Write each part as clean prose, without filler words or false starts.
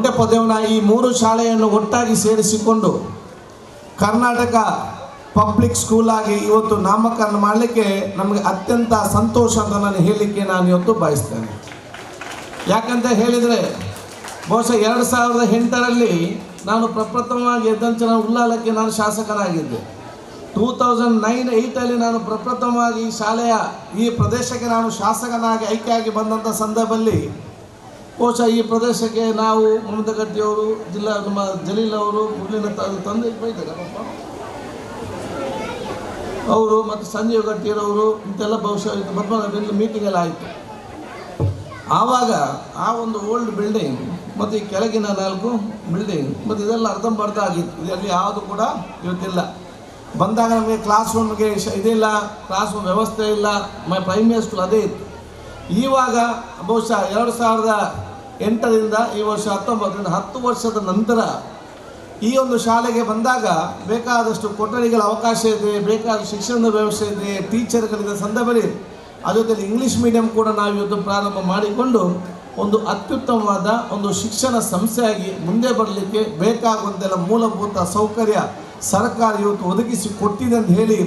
ಒಂಟೆಪೊದೆವನ ಈ 3 ಶಾಲೆಯನ್ನು ಒಟ್ಟಾಗಿ ಸೇರಿಸಿಕೊಂಡು ಕರ್ನಾಟಕ ಪಬ್ಲಿಕ್ ಸ್ಕೂಲ್ ಆಗಿ ಇವತ್ತು ನಾಮಕರಣ ಮಾಡಲಿಕ್ಕೆ ನಮಗೆ ಅತ್ಯಂತ ಸಂತೋಷ ಅಂತ ನಾನು ಹೇಳಲಿಕ್ಕೆ ನಾನು ಇವತ್ತು ಬಯಸ್ತೇನೆ. ಯಾಕಂತ ಹೇಳಿದರೆ ಬಹುಶಃ 2008ರಲ್ಲಿ ನಾನು ಪ್ರಪ್ರಥಮವಾಗಿ ಎದ್ದಂಚನ ಉಲ್ಲಾಲಕ್ಕೆ ನಾನು ಶಾಸಕನಾಗಿದ್ದೆ. 2009-8 ನಾನು ಪ್ರಪ್ರಥಮವಾಗಿ ಶಾಲೆಯ ಈ ಪ್ರದೇಶಕ್ಕೆ ನಾನು ಶಾಸಕನಾಗಿ ಆಯ್ಕೆಯಾಗಿ ಬಂದಂಥ ಸಂದರ್ಭದಲ್ಲಿ ಬಹುಶಃ ಈ ಪ್ರದೇಶಕ್ಕೆ ನಾವು ಮಮತಗಟ್ಟಿಯವರು, ಜಿಲ್ಲಾ ನಮ್ಮ ಜಲೀಲ್ ಅವರು, ಮುರಳಿನ ತಂದೆ ಬೈತಾರೆ ಅವರು ಮತ್ತು ಸಂಜೀವ್ ಗಟ್ಟಿಯರವರು ಇಂತೆಲ್ಲ ಬಹುಶಃ ಇದು ಮೀಟಿಂಗ್ ಎಲ್ಲ ಆಯಿತು. ಆವಾಗ ಆ ಒಂದು ಓಲ್ಡ್ ಬಿಲ್ಡಿಂಗ್ ಮತ್ತು ಈ ಕೆಳಗಿನ 4 ಬಿಲ್ಡಿಂಗ್ ಮತ್ತು ಇದೆಲ್ಲ ಅರ್ಧಂಬರ್ಧ ಆಗಿತ್ತು. ಇದರಲ್ಲಿ ಯಾವುದು ಕೂಡ ಇವತ್ತಿಲ್ಲ. ಬಂದಾಗ ನಮಗೆ ಕ್ಲಾಸ್ ರೂಮ್ಗೆ ಇದಿಲ್ಲ, ಕ್ಲಾಸ್ ರೂಮ್ ವ್ಯವಸ್ಥೆ ಇಲ್ಲ, ಪ್ರೈಮರಿ ಸ್ಕೂಲ್ ಅದೇ ಇತ್ತು. ಈವಾಗ ಬಹುಶಃ 2008ರಿಂದ ಈ ವರ್ಷ 19 10 ವರ್ಷದ ನಂತರ ಈ ಒಂದು ಶಾಲೆಗೆ ಬಂದಾಗ ಬೇಕಾದಷ್ಟು ಕೊಠಡಿಗಳ ಅವಕಾಶ ಇದೆ, ಬೇಕಾದ ಶಿಕ್ಷಣದ ವ್ಯವಸ್ಥೆ ಇದೆ, ಟೀಚರ್ಗಳಿದೆ ಸಂದರ್ಭದಲ್ಲಿ ಅದ್ರ ಜೊತೆಲಿ ಇಂಗ್ಲೀಷ್ ಮೀಡಿಯಂ ಕೂಡ ನಾವು ಇವತ್ತು ಪ್ರಾರಂಭ ಮಾಡಿಕೊಂಡು ಒಂದು ಅತ್ಯುತ್ತಮವಾದ ಒಂದು ಶಿಕ್ಷಣ ಸಂಸ್ಥೆಯಾಗಿ ಮುಂದೆ ಬರಲಿಕ್ಕೆ ಬೇಕಾಗುವಂತೆಲ್ಲ ಮೂಲಭೂತ ಸೌಕರ್ಯ ಸರ್ಕಾರ ಇವತ್ತು ಒದಗಿಸಿ ಕೊಟ್ಟಿದೆ ಅಂತ ಹೇಳಿ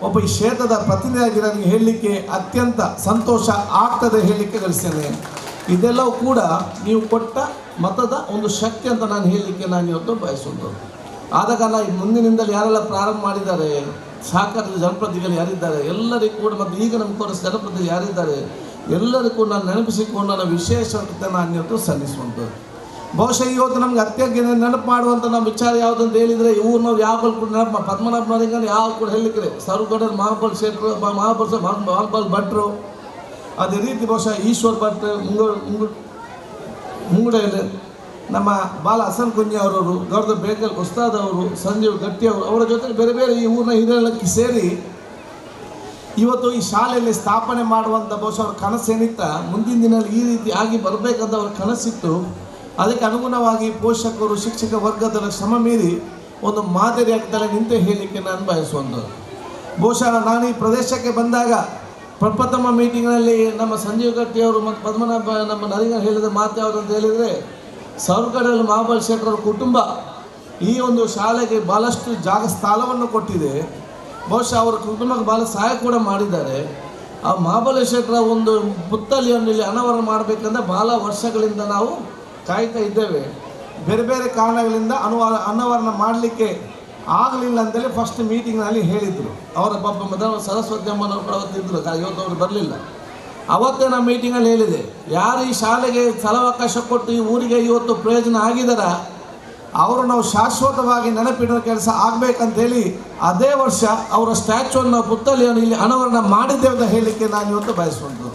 ಒಬ್ಬ ಈ ಕ್ಷೇತ್ರದ ಪ್ರತಿನಿಧಿಯಾಗಿ ನನಗೆ ಹೇಳಲಿಕ್ಕೆ ಅತ್ಯಂತ ಸಂತೋಷ ಆಗ್ತದೆ ಹೇಳಲಿಕ್ಕೆ ಗಳಿಸ್ತೇನೆ. ಇದೆಲ್ಲವೂ ಕೂಡ ನೀವು ಕೊಟ್ಟ ಮತದ ಒಂದು ಶಕ್ತಿ ಅಂತ ನಾನು ಹೇಳಲಿಕ್ಕೆ ನಾನು ಇವತ್ತು ಬಯಸುವುದು. ಆದ ಕಾರಣ ಮುಂದಿನಿಂದಲೂ ಯಾರೆಲ್ಲ ಪ್ರಾರಂಭ ಮಾಡಿದ್ದಾರೆ, ಸಹಕಾರದ ಜನಪ್ರತಿನಿಧಿಗಳು ಯಾರಿದ್ದಾರೆ ಎಲ್ಲರಿಗೂ ಕೂಡ ಮತ್ತು ಈಗ ನಮ್ಮ ತೋರಿಸ ಜನಪ್ರತಿನಿಧಿಗಳು ಯಾರಿದ್ದಾರೆ ಎಲ್ಲರಿಗೂ ನಾನು ನೆನಪಿಸಿಕೊಂಡು ನನ್ನ ವಿಶೇಷ ನಾನು ಇವತ್ತು ಸಲ್ಲಿಸುವಂಥದ್ದು. ಬಹುಶಃ ಇವತ್ತು ನಮ್ಗೆ ಅತ್ಯಂತ ನೆನಪು ಮಾಡುವಂಥ ನಮ್ಮ ವಿಚಾರ ಯಾವುದಂತ ಹೇಳಿದರೆ ಇವ್ರನ್ನವ್ರು ಯಾವ ಕೂಡ ನೆನಪು ಪದ್ಮನಾಭ ನಾರಿಂಗನ ಯಾವ ಕೂಡ ಹೇಳಲಿಕ್ಕೆ ಸರ್ವಗೌಡರ ಮಹಾಬಲ್ ಶೇಟ್ರು ಮಹಾಬಲ್ ಭಟ್ರು, ಅದೇ ರೀತಿ ಬಹುಶಃ ಈಶ್ವರ್ ಭಟ್ ಮುಂಗುಡೆಯಲ್ಲಿ ನಮ್ಮ ಬಾಲ ಹಸನ್ ಕುಂಜಿ ಅವರವರು, ಗೌರ್ದ ಬೇಕಲ್ ಉಸ್ತಾದ್ ಅವರು, ಸಂಜೀವ್ ಗಟ್ಟಿ ಅವರು, ಅವರ ಜೊತೆ ಬೇರೆ ಬೇರೆ ಈ ಊರಿನ ಹಿರಿಯರಕ್ಕೆ ಸೇರಿ ಇವತ್ತು ಈ ಶಾಲೆಯಲ್ಲಿ ಸ್ಥಾಪನೆ ಮಾಡುವಂಥ ಬಹುಶಃ ಅವ್ರ ಕನಸೇನಿತ್ತ ಮುಂದಿನ ದಿನದಲ್ಲಿ ಈ ರೀತಿ ಆಗಿ ಬರಬೇಕಂತ ಅವ್ರ ಕನಸಿತ್ತು. ಅದಕ್ಕೆ ಅನುಗುಣವಾಗಿ ಪೋಷಕರು ಶಿಕ್ಷಕ ವರ್ಗದ ಶ್ರಮ ಮೀರಿ ಒಂದು ಮಾದರಿಯಾಗ್ತಲೇ ನಿಂತೆ ಹೇಳಲಿಕ್ಕೆ ನಾನು ಬಯಸುವಂಥದ್ದು. ಬಹುಶಃ ನಾನು ಈ ಪ್ರದೇಶಕ್ಕೆ ಬಂದಾಗ ಪ್ರಪ್ರಥಮ ಮೀಟಿಂಗ್ನಲ್ಲಿ ನಮ್ಮ ಸಂಜೀವ್ ಗಟ್ಟಿಯವರು ಮತ್ತು ಪದ್ಮನಾಭ ನಮ್ಮ ನರಿಂಗನ ಹೇಳಿದ ಮಾತು ಯಾವುದು ಅಂತ ಹೇಳಿದರೆ ಸರ್ವಗಡಲ್ಲಿ ಮಹಾಬಲ್ ಶೇಟ್ರ ಕುಟುಂಬ ಈ ಒಂದು ಶಾಲೆಗೆ ಭಾಳಷ್ಟು ಸ್ಥಳವನ್ನು ಕೊಟ್ಟಿದೆ. ಬಹುಶಃ ಅವರ ಕುಟುಂಬಕ್ಕೆ ಭಾಳ ಸಹಾಯ ಕೂಡ ಮಾಡಿದ್ದಾರೆ. ಆ ಮಹಾಬಲ ಶೇಟ್ರ ಒಂದು ಪುತ್ಥಳಿಯನ್ನು ಇಲ್ಲಿ ಅನಾವರಣ ಮಾಡಬೇಕಂದ್ರೆ ಭಾಳ ವರ್ಷಗಳಿಂದ ನಾವು ಕಾಯ್ತಾ ಇದ್ದೇವೆ. ಬೇರೆ ಬೇರೆ ಕಾರಣಗಳಿಂದ ಅನಾವರಣ ಮಾಡಲಿಕ್ಕೆ ಆಗಲಿಲ್ಲ ಅಂತೇಳಿ ಫಸ್ಟ್ ಮೀಟಿಂಗ್ನಲ್ಲಿ ಹೇಳಿದರು. ಅವರ ಪಾಪ ಮೊದಲು ಸರಸ್ವತಿ ಅಮ್ಮನವರು ಕೂಡ ಅವತ್ತಿದ್ದರು, ಇವತ್ತು ಅವರು ಬರಲಿಲ್ಲ. ಅವತ್ತೇ ನಾವು ಮೀಟಿಂಗಲ್ಲಿ ಹೇಳಿದೆ, ಯಾರು ಈ ಶಾಲೆಗೆ ಸ್ಥಳಾವಕಾಶ ಕೊಟ್ಟು ಈ ಊರಿಗೆ ಇವತ್ತು ಪ್ರಯೋಜನ ಆಗಿದಾರ ಅವರು ನಾವು ಶಾಶ್ವತವಾಗಿ ನೆನಪಿಡುವ ಕೆಲಸ ಆಗಬೇಕಂತೇಳಿ ಅದೇ ವರ್ಷ ಅವರ ಸ್ಟ್ಯಾಚ್ಯೂವನ್ನು ಪುತ್ಥಳಿಯನ್ನು ಇಲ್ಲಿ ಅನಾವರಣ ಮಾಡಿದ್ದೇವೆ ಅಂತ ಹೇಳಲಿಕ್ಕೆ ನಾನು ಇವತ್ತು ಬಯಸುವಂಥದ್ದು.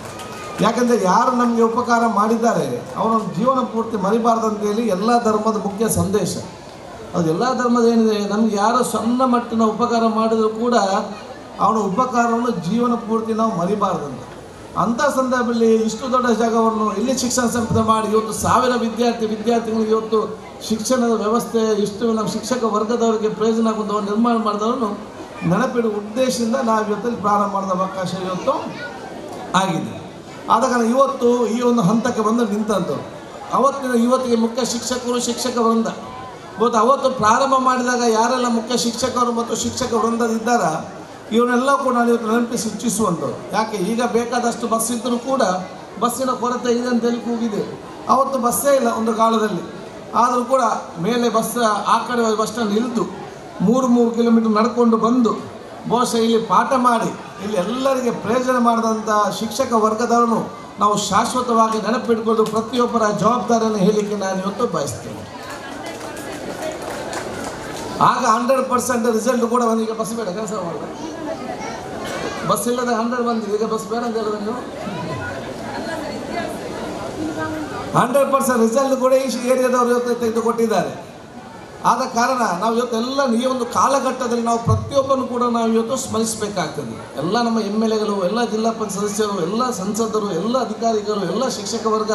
ಯಾಕಂದರೆ ಯಾರು ನಮಗೆ ಉಪಕಾರ ಮಾಡಿದ್ದಾರೆ ಅವರ ಜೀವನ ಪೂರ್ತಿ ಮರಿಬಾರ್ದಂತೇಳಿ ಎಲ್ಲ ಧರ್ಮದ ಮುಖ್ಯ ಸಂದೇಶ ಅದು. ಎಲ್ಲ ಧರ್ಮದ ಏನಿದೆ, ನಮ್ಗೆ ಯಾರೋ ಸಣ್ಣ ಮಟ್ಟಿನ ಉಪಕಾರ ಮಾಡಿದರೂ ಕೂಡ ಅವನ ಉಪಕಾರವನ್ನು ಜೀವನ ಪೂರ್ತಿ ನಾವು ಮರಿಬಾರ್ದಂತ. ಅಂಥ ಸಂದರ್ಭದಲ್ಲಿ ಇಷ್ಟು ದೊಡ್ಡ ಜಾಗವನ್ನು ಇಲ್ಲಿ ಶಿಕ್ಷಣ ಸಂಸ್ಥೆ ಮಾಡಿ ಇವತ್ತು 1000 ವಿದ್ಯಾರ್ಥಿಗಳಿಗೆ ಇವತ್ತು ಶಿಕ್ಷಣದ ವ್ಯವಸ್ಥೆ ಇಷ್ಟು ನಮ್ಮ ಶಿಕ್ಷಕ ವರ್ಗದವರಿಗೆ ಪ್ರಯೋಜನ ಆಗುವಂಥ ನಿರ್ಮಾಣ ಮಾಡಿದವರನ್ನು ನೆನಪಿಡುವ ಉದ್ದೇಶದಿಂದ ನಾವು ಇವತ್ತಲ್ಲಿ ಪ್ರಾರಂಭ ಮಾಡಿದ ಅವಕಾಶ ಇವತ್ತು ಆಗಿದೆ. ಆದ ಕಾರಣ ಇವತ್ತು ಈ ಒಂದು ಹಂತಕ್ಕೆ ಬಂದು ನಿಂತಂಥವ್ರು ಅವತ್ತಿನ ಇವತ್ತಿಗೆ ಮುಖ್ಯ ಶಿಕ್ಷಕರು ಶಿಕ್ಷಕ ವೃಂದ ಇವತ್ತು ಅವತ್ತು ಪ್ರಾರಂಭ ಮಾಡಿದಾಗ ಯಾರೆಲ್ಲ ಮುಖ್ಯ ಶಿಕ್ಷಕರು ಮತ್ತು ಶಿಕ್ಷಕ ವೃಂದದಿದ್ದಾರ ಇವನ್ನೆಲ್ಲ ಕೂಡ ನಾನು ಇವತ್ತು ನೆನಪಿಸಿ ಇಚ್ಛಿಸುವಂಥದ್ದು. ಯಾಕೆ ಈಗ ಬೇಕಾದಷ್ಟು ಬಸ್ ಇದ್ದರೂ ಕೂಡ ಬಸ್ಸಿನ ಕೊರತೆ ಇದೆ ಅಂತೇಳಿ ಕೂಗಿದೆ. ಅವತ್ತು ಬಸ್ಸೇ ಇಲ್ಲ ಒಂದು ಕಾಲದಲ್ಲಿ, ಆದರೂ ಕೂಡ ಮೇಲೆ ಬಸ್ ಆ ಕಡೆ ಬಸ್ ಸ್ಟ್ಯಾಂಡ್ ಇಳಿದು 3 ಕಿಲೋಮೀಟರ್ ನಡ್ಕೊಂಡು ಬಂದು ಬಹುಶಃ ಇಲ್ಲಿ ಪಾಠ ಮಾಡಿ ಇಲ್ಲಿ ಎಲ್ಲರಿಗೆ ಪ್ರಯೋಜನ ಮಾಡಿದಂಥ ಶಿಕ್ಷಕ ವರ್ಗದವರನ್ನು ನಾವು ಶಾಶ್ವತವಾಗಿ ನೆನಪಿಟ್ಕೊಂಡು ಪ್ರತಿಯೊಬ್ಬರ ಜವಾಬ್ದಾರಿಯನ್ನು ಹೇಳಲಿಕ್ಕೆ ನಾನು ಇವತ್ತು ಬಯಸ್ತೇನೆ. ಆಗ 100% ರಿಸಲ್ಟ್ ಕೂಡ ಈಗ ಬಸ್ ಬೇಡ ಕೆಲಸ ಮಾಡಿದೆ, ಬಸ್ ಇಲ್ಲದೆ 100 ಬಂದಿದೆ, ಈಗ ಬಸ್ ಬೇಡ ಅಂತ ಹೇಳಿದ್ರೆ ನೀವು 100% ರಿಸಲ್ಟ್ ಕೂಡ ಈ ಏರಿಯಾದವರು ಇವತ್ತು ತೆಗೆದುಕೊಟ್ಟಿದ್ದಾರೆ. ಆದ ಕಾರಣ ನಾವು ಇವತ್ತೆಲ್ಲ ಈ ಒಂದು ಕಾಲಘಟ್ಟದಲ್ಲಿ ನಾವು ಪ್ರತಿಯೊಬ್ಬರು ಕೂಡ ನಾವು ಇವತ್ತು ಸ್ಮರಿಸಬೇಕಾಗ್ತದೆ. ಎಲ್ಲ ನಮ್ಮ MLAಗಳು, ಎಲ್ಲ ಜಿಲ್ಲಾ ಪಂಚಾಯತ್ ಸದಸ್ಯರು, ಎಲ್ಲ ಸಂಸದರು, ಎಲ್ಲ ಅಧಿಕಾರಿಗಳು, ಎಲ್ಲ ಶಿಕ್ಷಕ ವರ್ಗ,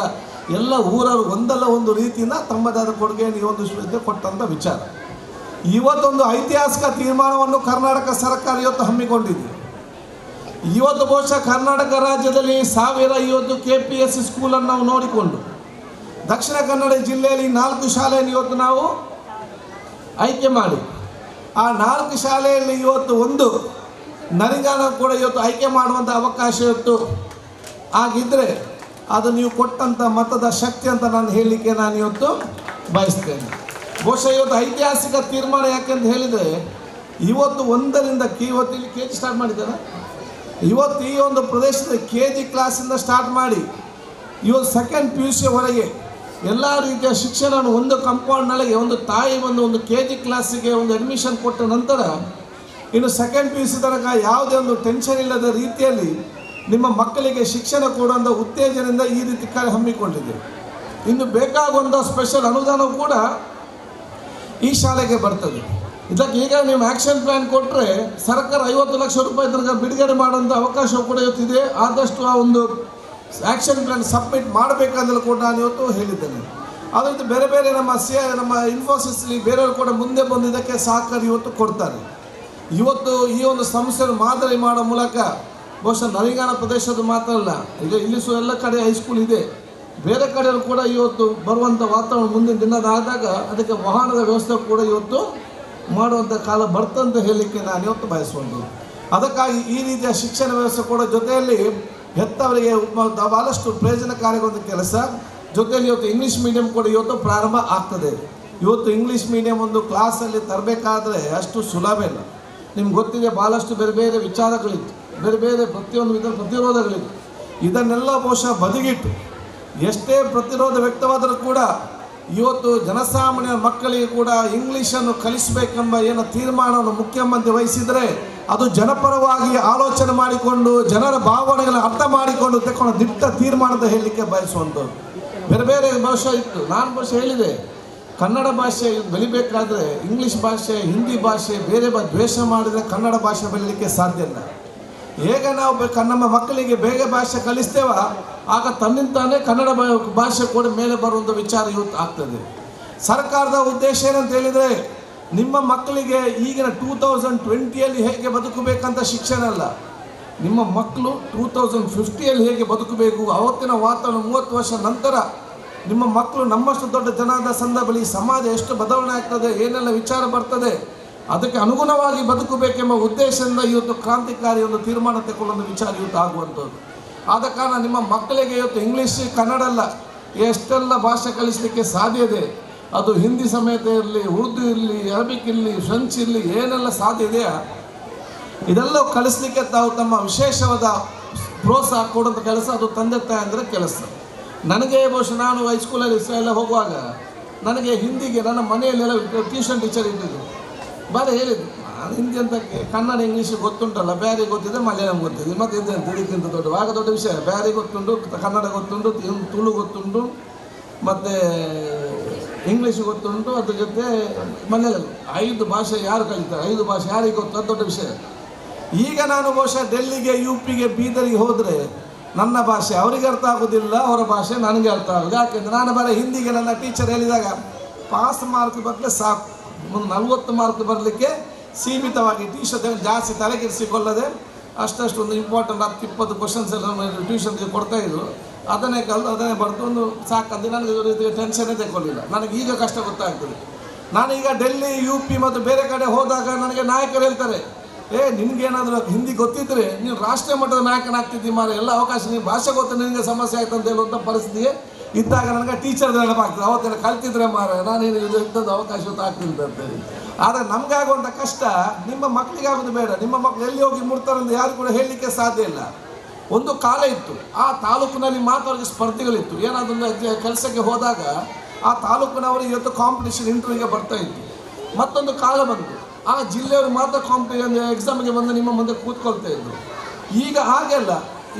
ಎಲ್ಲ ಊರವರು ಒಂದಲ್ಲ ಒಂದು ರೀತಿಯಿಂದ ತಮ್ಮದಾದ ಕೊಡುಗೆಯನ್ನು ಈ ಒಂದು ವಿಶ್ವವಿದ್ಯಾಲಯ ಕೊಟ್ಟಂಥ ವಿಚಾರ. ಇವತ್ತೊಂದು ಐತಿಹಾಸಿಕ ತೀರ್ಮಾನವನ್ನು ಕರ್ನಾಟಕ ಸರ್ಕಾರ ಇವತ್ತು ಹಮ್ಮಿಕೊಂಡಿದೆ. ಇವತ್ತು ಬಹುಶಃ ಕರ್ನಾಟಕ ರಾಜ್ಯದಲ್ಲಿ 1000 KPSC ಸ್ಕೂಲನ್ನು ನಾವು ನೋಡಿಕೊಂಡು ದಕ್ಷಿಣ ಕನ್ನಡ ಜಿಲ್ಲೆಯಲ್ಲಿ 4 ಶಾಲೆಯನ್ನು ಇವತ್ತು ನಾವು ಆಯ್ಕೆ ಮಾಡಿ, ಆ 4 ಶಾಲೆಯಲ್ಲಿ ಇವತ್ತು ಒಂದು ನರಿಂಗಾನ ಕೂಡ ಇವತ್ತು ಆಯ್ಕೆ ಮಾಡುವಂಥ ಅವಕಾಶ ಇವತ್ತು ಆಗಿದ್ದರೆ ಅದು ನೀವು ಕೊಟ್ಟಂಥ ಮತದ ಶಕ್ತಿ ಅಂತ ನಾನು ಹೇಳಲಿಕ್ಕೆ ನಾನು ಇವತ್ತು ಬಯಸ್ತೇನೆ. ಬಹುಶಃ ಇವತ್ತು ಐತಿಹಾಸಿಕ ತೀರ್ಮಾನ ಯಾಕೆಂತ ಹೇಳಿದರೆ, ಇವತ್ತು 1ರಿಂದ ಇವತ್ತು ಇಲ್ಲಿ KG ಸ್ಟಾರ್ಟ್ ಮಾಡಿದ್ದಾರೆ. ಇವತ್ತು ಈ ಒಂದು ಪ್ರದೇಶದ KG ಕ್ಲಾಸಿಂದ ಸ್ಟಾರ್ಟ್ ಮಾಡಿ ಇವತ್ತು 2nd PUC ಹೊರಗೆ ಎಲ್ಲ ರೀತಿಯ ಶಿಕ್ಷಣವನ್ನು ಒಂದು ಕಂಪೌಂಡ್ನೊಳಗೆ ಒಂದು ತಾಯಿ ಒಂದು KG ಕ್ಲಾಸಿಗೆ ಒಂದು ಅಡ್ಮಿಷನ್ ಕೊಟ್ಟ ನಂತರ ಇನ್ನು 2nd PUC ತನಕ ಯಾವುದೇ ಒಂದು ಟೆನ್ಷನ್ ಇಲ್ಲದ ರೀತಿಯಲ್ಲಿ ನಿಮ್ಮ ಮಕ್ಕಳಿಗೆ ಶಿಕ್ಷಣ ಕೊಡುವಂಥ ಉತ್ತೇಜನದಿಂದ ಈ ರೀತಿ ಕಾರ್ಯ ಹಮ್ಮಿಕೊಂಡಿದೆ. ಇನ್ನು ಬೇಕಾಗುವಂಥ ಸ್ಪೆಷಲ್ ಅನುದಾನವೂ ಕೂಡ ಈ ಶಾಲೆಗೆ ಬರ್ತದೆ. ಇದಕ್ಕೆ ಈಗ ನೀವು ಆ್ಯಕ್ಷನ್ ಪ್ಲ್ಯಾನ್ ಕೊಟ್ಟರೆ ಸರ್ಕಾರ 50 ಲಕ್ಷ ರೂಪಾಯಿ ತನಕ ಬಿಡುಗಡೆ ಮಾಡುವಂಥ ಅವಕಾಶ ಕೂಡ ಇವತ್ತಿದೆ. ಆದಷ್ಟು ಆ ಒಂದು ಆ್ಯಕ್ಷನ್ ಪ್ಲ್ಯಾನ್ ಸಬ್ಮಿಟ್ ಮಾಡಬೇಕಾದ್ರೆ ಕೂಡ ನಾನು ಇವತ್ತು ಹೇಳಿದ್ದೇನೆ. ಅದೇ ರೀತಿ ಬೇರೆ ಬೇರೆ ನಮ್ಮ ಇನ್ಫೋಸಿಸ್ಲಿ ಬೇರೆಯವರು ಕೂಡ ಮುಂದೆ ಬಂದು ಇದಕ್ಕೆ ಸಹಕಾರ ಇವತ್ತು ಕೊಡ್ತಾರೆ. ಇವತ್ತು ಈ ಒಂದು ಸಂಸ್ಥೆಯನ್ನು ಮಾದರಿ ಮಾಡೋ ಮೂಲಕ ಬಹುಶಃ ನರಿಂಗಾನ ಪ್ರದೇಶದ ಮಾತ್ರ ಅಲ್ಲ, ಈಗ ಇಲ್ಲಿ ಎಲ್ಲ ಕಡೆ ಹೈಸ್ಕೂಲ್ ಇದೆ, ಬೇರೆ ಕಡೆಯವರು ಕೂಡ ಇವತ್ತು ಬರುವಂಥ ವಾತಾವರಣ ಮುಂದಿನ ದಿನದಾದಾಗ ಅದಕ್ಕೆ ವಾಹನದ ವ್ಯವಸ್ಥೆ ಕೂಡ ಇವತ್ತು ಮಾಡುವಂಥ ಕಾಲ ಬರ್ತಂತ ಹೇಳಲಿಕ್ಕೆ ನಾನು ಇವತ್ತು ಬಯಸುವುದು. ಅದಕ್ಕಾಗಿ ಈ ರೀತಿಯ ಶಿಕ್ಷಣ ವ್ಯವಸ್ಥೆ ಕೂಡ ಜೊತೆಯಲ್ಲಿ ಹೆತ್ತವರಿಗೆ ಭಾಳಷ್ಟು ಪ್ರಯೋಜನಕಾರಿ ಒಂದು ಕೆಲಸ. ಜೊತೆಯಲ್ಲಿ ಇವತ್ತು ಇಂಗ್ಲೀಷ್ ಮೀಡಿಯಂ ಕೂಡ ಇವತ್ತು ಪ್ರಾರಂಭ ಆಗ್ತದೆ. ಇವತ್ತು ಇಂಗ್ಲೀಷ್ ಮೀಡಿಯಂ ಒಂದು ಕ್ಲಾಸಲ್ಲಿ ತರಬೇಕಾದ್ರೆ ಅಷ್ಟು ಸುಲಭ ಇಲ್ಲ. ನಿಮ್ಗೆ ಗೊತ್ತಿದೆ, ಭಾಳಷ್ಟು ಬೇರೆ ಬೇರೆ ವಿಚಾರಗಳಿತ್ತು, ಬೇರೆ ಬೇರೆ ಪ್ರತಿಯೊಂದು ವಿಧ ಪ್ರತಿರೋಧಗಳಿತ್ತು. ಇದನ್ನೆಲ್ಲ ಬಹುಶಃ ಬದಿಗಿಟ್ಟು ಎಷ್ಟೇ ಪ್ರತಿರೋಧ ವ್ಯಕ್ತವಾದರೂ ಕೂಡ ಇವತ್ತು ಜನಸಾಮಾನ್ಯ ಮಕ್ಕಳಿಗೆ ಕೂಡ ಇಂಗ್ಲೀಷನ್ನು ಕಲಿಸಬೇಕೆಂಬ ಏನು ತೀರ್ಮಾನವನ್ನು ಮುಖ್ಯಮಂತ್ರಿ ವಹಿಸಿದರೆ ಅದು ಜನಪರವಾಗಿ ಆಲೋಚನೆ ಮಾಡಿಕೊಂಡು ಜನರ ಭಾವನೆಗಳನ್ನು ಅರ್ಥ ಮಾಡಿಕೊಂಡು ತಗೊಂಡು ದಿಟ್ಟ ತೀರ್ಮಾನದ ಹೇಳಲಿಕ್ಕೆ ಬಯಸುವಂಥದ್ದು. ಬೇರೆ ಬೇರೆ ಭಾಷೆ ಇತ್ತು. ನಾನು ಭಾಷೆ ಹೇಳಿದೆ, ಕನ್ನಡ ಭಾಷೆ ಬೆಳಿಬೇಕಾದ್ರೆ ಇಂಗ್ಲೀಷ್ ಭಾಷೆ, ಹಿಂದಿ ಭಾಷೆ, ಬೇರೆ ದ್ವೇಷ ಮಾಡಿದರೆ ಕನ್ನಡ ಭಾಷೆ ಬೆಳೀಲಿಕ್ಕೆ ಸಾಧ್ಯ ಇಲ್ಲ. ಹೇಗ ನಾವು ನಮ್ಮ ಮಕ್ಕಳಿಗೆ ಬೇಗ ಭಾಷೆ ಕಲಿಸ್ತೇವ ಆಗ ತನ್ನಿಂತಾನೇ ಕನ್ನಡ ಭಾಷೆ ಕೂಡ ಮೇಲೆ ಬರುವಂಥ ವಿಚಾರ ಇವತ್ತು ಆಗ್ತದೆ. ಸರ್ಕಾರದ ಉದ್ದೇಶ ಏನಂತ ಹೇಳಿದರೆ, ನಿಮ್ಮ ಮಕ್ಕಳಿಗೆ ಈಗಿನ 2020ಯಲ್ಲಿ ಹೇಗೆ ಬದುಕಬೇಕಂತ ಶಿಕ್ಷಣ ಅಲ್ಲ, ನಿಮ್ಮ ಮಕ್ಕಳು 2050ಯಲ್ಲಿ ಹೇಗೆ ಬದುಕಬೇಕು, ಅವತ್ತಿನ ವಾತಾವರಣ 30 ವರ್ಷ ನಂತರ ನಿಮ್ಮ ಮಕ್ಕಳು ನಮ್ಮಷ್ಟು ದೊಡ್ಡ ಜನದ ಸಂದರ್ಭದಲ್ಲಿ ಸಮಾಜ ಎಷ್ಟು ಬದಲಾವಣೆ ಆಗ್ತದೆ, ಏನೆಲ್ಲ ವಿಚಾರ ಬರ್ತದೆ, ಅದಕ್ಕೆ ಅನುಗುಣವಾಗಿ ಬದುಕಬೇಕೆಂಬ ಉದ್ದೇಶದಿಂದ ಇವತ್ತು ಕ್ರಾಂತಿಕಾರಿ ಒಂದು ತೀರ್ಮಾನ ತಗೊಳ್ಳೋ ವಿಚಾರ ಇವತ್ತು ಆಗುವಂಥದ್ದು. ಆದ ಕಾರಣ ನಿಮ್ಮ ಮಕ್ಕಳಿಗೆ ಇವತ್ತು ಇಂಗ್ಲೀಷ್ ಕನ್ನಡ ಅಲ್ಲ ಎಷ್ಟೆಲ್ಲ ಭಾಷೆ ಕಲಿಸಲಿಕ್ಕೆ ಸಾಧ್ಯ ಇದೆ. ಅದು ಹಿಂದಿ ಸಮೇತ ಇರಲಿ, ಉರ್ದು ಇರಲಿ, ಅರಬಿಕ್ ಇರಲಿ, ಫ್ರೆಂಚ್ ಇರಲಿ, ಏನೆಲ್ಲ ಸಾಧ್ಯ ಇದೆಯಾ ಇದೆಲ್ಲ ಕಲಿಸಲಿಕ್ಕೆ ತಾವು ತಮ್ಮ ವಿಶೇಷವಾದ ಪ್ರೋತ್ಸಾಹ ಕೊಡುವಂಥ ಕೆಲಸ ಅದು ತಂದೆ ತಾಯಂದಿರ ಕೆಲಸ. ನನಗೆ ಬಹುಶಃ ನಾನು ಹೈಸ್ಕೂಲಲ್ಲಿ ಎಲ್ಲ ಹೋಗುವಾಗ ನನಗೆ ಹಿಂದಿಗೆ ನನ್ನ ಮನೆಯಲ್ಲೆಲ್ಲ ಟ್ಯೂಷನ್ ಟೀಚರ್ ಇದ್ದಿದ್ದು. ಬಾರಿ ಹೇಳಿದ್ದು, ನಾನು ಹಿಂದಿ ಅಂತ ಕನ್ನಡ ಇಂಗ್ಲೀಷ್ ಗೊತ್ತುಂಟಲ್ಲ, ಬ್ಯಾರಿ ಗೊತ್ತಿದೆ, ಮಲಯಾಳಂ ಗೊತ್ತಿದೆ, ಮತ್ತು ಇದೆಂತ ಇದಕ್ಕಿಂತ ದೊಡ್ಡ ವಿಷಯ. ಬ್ಯಾರಿ ಗೊತ್ತುಂಟು, ಕನ್ನಡ ಗೊತ್ತುಂಟು, ತುಳು ಗೊತ್ತುಂಟು, ಮತ್ತು ಇಂಗ್ಲೀಷ್ ಗೊತ್ತುಂಟು, ಅದ್ರ ಜೊತೆ ಮಲಯಾಳಂ. 5 ಭಾಷೆ ಯಾರು ಕಲಿತಾರೆ, 5 ಭಾಷೆ ಯಾರಿಗೆ ಗೊತ್ತು, ಅದು ದೊಡ್ಡ ವಿಷಯ. ಈಗ ನಾನು ಬಹುಶಃ ಡೆಲ್ಲಿಗೆ, UPಗೆ, ಬೀದರಿಗೆ ಹೋದರೆ ನನ್ನ ಭಾಷೆ ಅವರಿಗೆ ಅರ್ಥ ಆಗೋದಿಲ್ಲ, ಅವರ ಭಾಷೆ ನನಗೆ ಅರ್ಥ ಆಗೋದು. ಯಾಕೆಂದರೆ ನಾನು ಬರೀ ಹಿಂದಿಗೆ ನನ್ನ ಟೀಚರ್ ಹೇಳಿದಾಗ ಪಾಸ್ ಮಾರ್ಕ್ ಬರಲಿ ಸಾಕು, 40 ಮಾರ್ಕ್ ಬರಲಿಕ್ಕೆ ಸೀಮಿತವಾಗಿ ಟೀಚರ್ ಜಾಸ್ತಿ ತಲೆಕೆಡಿಸಿಕೊಳ್ಳದೆ ಅಷ್ಟಷ್ಟು ಒಂದು ಇಂಪಾರ್ಟೆಂಟ್ 10-20 ಕ್ವಶನ್ಸ್ ಎಲ್ಲ ಟ್ಯೂಷನ್ಗೆ ಕೊಡ್ತಾಯಿದ್ರು. ಅದನ್ನೇ ಕಲಿತು ಅದನ್ನೇ ಬರೆದು ಒಂದು ಸಾಕಂದು ನನಗೆ ರೀತಿಯ ಟೆನ್ಷನ್ನೇ ತಗೊಳ್ಳಿಲ್ಲ. ನನಗೆ ಈಗ ಕಷ್ಟ ಗೊತ್ತಾಗ್ತದೆ. ನಾನೀಗ ಡೆಲ್ಲಿ, UP ಮತ್ತು ಬೇರೆ ಕಡೆ ಹೋದಾಗ ನನಗೆ ನಾಯಕರು ಹೇಳ್ತಾರೆ, ನಿನಗೇನಾದರೂ ಹಿಂದಿ ಗೊತ್ತಿದ್ದರೆ ನೀನು ರಾಷ್ಟ್ರೀಯ ಮಟ್ಟದ ನಾಯಕನಾಗ್ತಿದ್ದಿ ಮಾರ, ಎಲ್ಲ ಅವಕಾಶ, ನೀನು ಭಾಷೆ ಗೊತ್ತು, ನಿನಗೆ ಸಮಸ್ಯೆ ಆಯ್ತು ಅಂತ ಹೇಳುವಂಥ ಪರಿಸ್ಥಿತಿಗೆ ಇದ್ದಾಗ ನನಗೆ ಟೀಚರ್ ನೆನಪಾಗ್ತದೆ. ಅವತ್ತೆಲ್ಲ ಕಲ್ತಿದ್ರೆ ಮಾರ ನಾನೇನು ಇಂಥದ್ದು ಅವಕಾಶ ಆಗ್ತಿಲ್ಲ ಅಂತೇಳಿ. ಆದರೆ ನಮಗಾಗುವಂಥ ಕಷ್ಟ ನಿಮ್ಮ ಮಕ್ಕಳಿಗಾಗೋದು ಬೇಡ. ನಿಮ್ಮ ಮಕ್ಕಳು ಎಲ್ಲಿ ಹೋಗಿ ಮುಡ್ತಾರೆ ಅಂತ ಯಾರು ಕೂಡ ಹೇಳಲಿಕ್ಕೆ ಸಾಧ್ಯ ಇಲ್ಲ. ಒಂದು ಕಾಲ ಇತ್ತು, ಆ ತಾಲೂಕಿನಲ್ಲಿ ಮಾತ್ರ ಅವ್ರಿಗೆ ಸ್ಪರ್ಧೆಗಳಿತ್ತು. ಏನಾದರೂ ಕೆಲಸಕ್ಕೆ ಹೋದಾಗ ಆ ತಾಲೂಕಿನವರು ಇವತ್ತು ಕಾಂಪಿಟೇಷನ್ ಇಂಟರ್ವ್ಯೂಗೆ ಬರ್ತಾಯಿತ್ತು. ಮತ್ತೊಂದು ಕಾಲ ಬಂತು, ಆ ಜಿಲ್ಲೆಯವರು ಮಾತ್ರ ಎಕ್ಸಾಮಿಗೆ ಬಂದು ನಿಮ್ಮ ಮುಂದೆ ಕೂತ್ಕೊಳ್ತಾ ಇದ್ರು. ಈಗ ಹಾಗೆಲ್ಲ,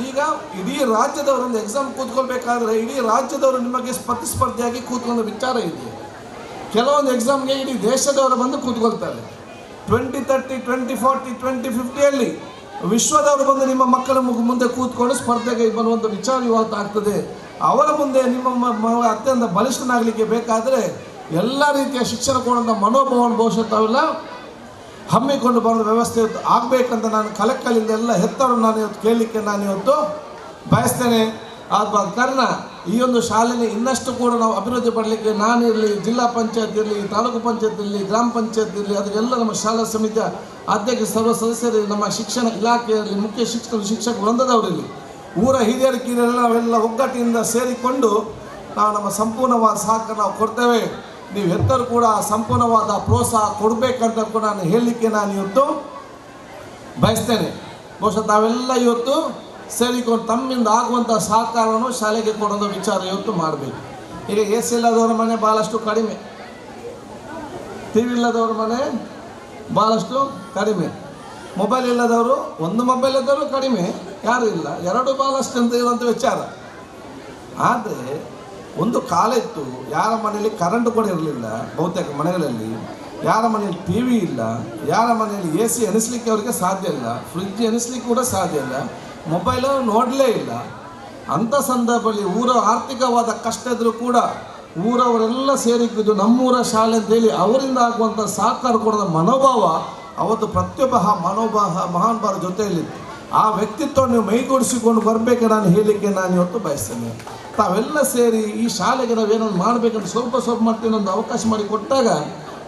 ಈಗ ಇಡೀ ರಾಜ್ಯದವರೊಂದು ಎಕ್ಸಾಮ್ ಕೂತ್ಕೊಳ್ಬೇಕಾದ್ರೆ ಇಡೀ ರಾಜ್ಯದವರು ನಿಮಗೆ ಪ್ರತಿಸ್ಪರ್ಧಿಯಾಗಿ ಕೂತ್ಕೊಳ್ಳೋ ವಿಚಾರ ಇದೆ. ಕೆಲವೊಂದು ಎಕ್ಸಾಮ್ಗೆ ಇಡೀ ದೇಶದವರು ಬಂದು ಕೂತ್ಕೊಳ್ತಾರೆ. 2030, 2040, 2050ಯಲ್ಲಿ ವಿಶ್ವದವರು ಬಂದು ನಿಮ್ಮ ಮಕ್ಕಳ ಮುಂದೆ ಕೂತ್ಕೊಂಡು ಸ್ಪರ್ಧೆಗೆ ಬರುವಂಥ ವಿಚಾರ ಇವತ್ತು ಆಗ್ತದೆ. ಅವರ ಮುಂದೆ ನಿಮ್ಮ ಅತ್ಯಂತ ಬಲಿಷ್ಠನಾಗಲಿಕ್ಕೆ ಬೇಕಾದರೆ ಎಲ್ಲ ರೀತಿಯ ಶಿಕ್ಷಣ ಕೊಡುವಂಥ ಮನೋಭಾವನ ಬಹುಶಃ ತಾವೆಲ್ಲ ಹಮ್ಮಿಕೊಂಡು ಬರೋ ವ್ಯವಸ್ಥೆ ಇವತ್ತು ಆಗಬೇಕಂತ ನಾನು ಕಲೆಕಲಿಂದ ಎಲ್ಲ ಹೆತ್ತವರು ನಾನು ಇವತ್ತು ಕೇಳಲಿಕ್ಕೆ ನಾನು ಇವತ್ತು ಬಯಸ್ತೇನೆ. ಆದ ಕಾರಣ ಈ ಒಂದು ಶಾಲೆಯಲ್ಲಿ ಇನ್ನಷ್ಟು ಕೂಡ ನಾವು ಅಭಿವೃದ್ಧಿ ಪಡಲಿಕ್ಕೆ ನಾನಿರಲಿ, ಜಿಲ್ಲಾ ಪಂಚಾಯತ್ ಇರಲಿ, ತಾಲೂಕು ಪಂಚಾಯತ್ ಇರಲಿ, ಗ್ರಾಮ ಪಂಚಾಯತ್ ಇರಲಿ, ಅದಕ್ಕೆಲ್ಲ ನಮ್ಮ ಶಾಲಾ ಸಮಿತಿಯ ಅಧ್ಯಕ್ಷ ಸರ್ವ ಸದಸ್ಯರು, ನಮ್ಮ ಶಿಕ್ಷಣ ಇಲಾಖೆಯಲ್ಲಿ ಮುಖ್ಯ ಶಿಕ್ಷಕ ವೃಂದದವರಲ್ಲಿ, ಊರ ಹಿರಿಯರ ಕಿರಿಯರೆಲ್ಲ ನಾವೆಲ್ಲ ಒಗ್ಗಟ್ಟಿನಿಂದ ಸೇರಿಕೊಂಡು ನಾವು ನಮ್ಮ ಸಂಪೂರ್ಣವಾದ ಸಹಕಾರ ನಾವು ಕೊಡ್ತೇವೆ. ನೀವು ಎಲ್ಲರೂ ಕೂಡ ಸಂಪೂರ್ಣವಾದ ಪ್ರೋತ್ಸಾಹ ಕೊಡಬೇಕಂತ ಕೂಡ ನಾನು ಹೇಳಲಿಕ್ಕೆ ನಾನು ಇವತ್ತು ಬಯಸ್ತೇನೆ. ಬಹುಶಃ ತಾವೆಲ್ಲ ಇವತ್ತು ಸೇರಿಕೊಂಡು ತಮ್ಮಿಂದ ಆಗುವಂಥ ಸಹಕಾರವನ್ನು ಶಾಲೆಗೆ ಕೊಡೋದು ವಿಚಾರ ಇವತ್ತು ಮಾಡಬೇಕು. ಈಗ AC ಇಲ್ಲದವರ ಮನೆ ಭಾಳಷ್ಟು ಕಡಿಮೆ, TV ಇಲ್ಲದವ್ರ ಮನೆ ಭಾಳಷ್ಟು ಕಡಿಮೆ, ಮೊಬೈಲ್ ಇಲ್ಲದವರು, ಒಂದು ಮೊಬೈಲ್ ಇದ್ದವರು ಕಡಿಮೆ, ಯಾರು ಇಲ್ಲ, ಎರಡು ಭಾಳಷ್ಟು ಅಂತ ಇರುವಂಥ ವಿಚಾರ. ಆದರೆ ಒಂದು ಕಾಲ ಇತ್ತು, ಯಾರ ಮನೆಯಲ್ಲಿ ಕರೆಂಟ್ ಕೂಡ ಇರಲಿಲ್ಲ, ಬಹುತೇಕ ಮನೆಗಳಲ್ಲಿ ಯಾರ ಮನೆಯಲ್ಲಿ TV ಇಲ್ಲ, ಯಾರ ಮನೆಯಲ್ಲಿ AC ಎನಿಸ್ಲಿಕ್ಕೆ ಅವರಿಗೆ ಸಾಧ್ಯ ಇಲ್ಲ, ಫ್ರಿಡ್ಜ್ ಎನಿಸ್ಲಿಕ್ಕೆ ಕೂಡ ಸಾಧ್ಯ ಇಲ್ಲ, ಮೊಬೈಲು ನೋಡಲೇ ಇಲ್ಲ. ಅಂಥ ಸಂದರ್ಭದಲ್ಲಿ ಊರ ಆರ್ಥಿಕವಾದ ಕಷ್ಟ ಇದ್ದರೂ ಕೂಡ ಊರವರೆಲ್ಲ ಸೇರಿದ್ದು ನಮ್ಮೂರ ಶಾಲೆ ಅಂತೇಳಿ ಅವರಿಂದ ಆಗುವಂಥ ಸಹಕಾರ ಕೊಡೋದ ಮನೋಭಾವ ಅವತ್ತು ಪ್ರತಿಯೊಬ್ಬ ಮಹಾನುಭಾವರ ಜೊತೆಯಲ್ಲಿತ್ತು. ಆ ವ್ಯಕ್ತಿತ್ವ ನೀವು ಮೈಗೂಡಿಸಿಕೊಂಡು ಬರಬೇಕು ನಾನು ಹೇಳಲಿಕ್ಕೆ ನಾನು ಇವತ್ತು ಬಯಸ್ತೇನೆ. ತಾವೆಲ್ಲ ಸೇರಿ ಈ ಶಾಲೆಗೆ ನಾವೇನೊಂದು ಮಾಡಬೇಕಂತ ಸ್ವಲ್ಪ ಮಟ್ಟಿನ ಒಂದು ಅವಕಾಶ ಮಾಡಿ ಕೊಟ್ಟಾಗ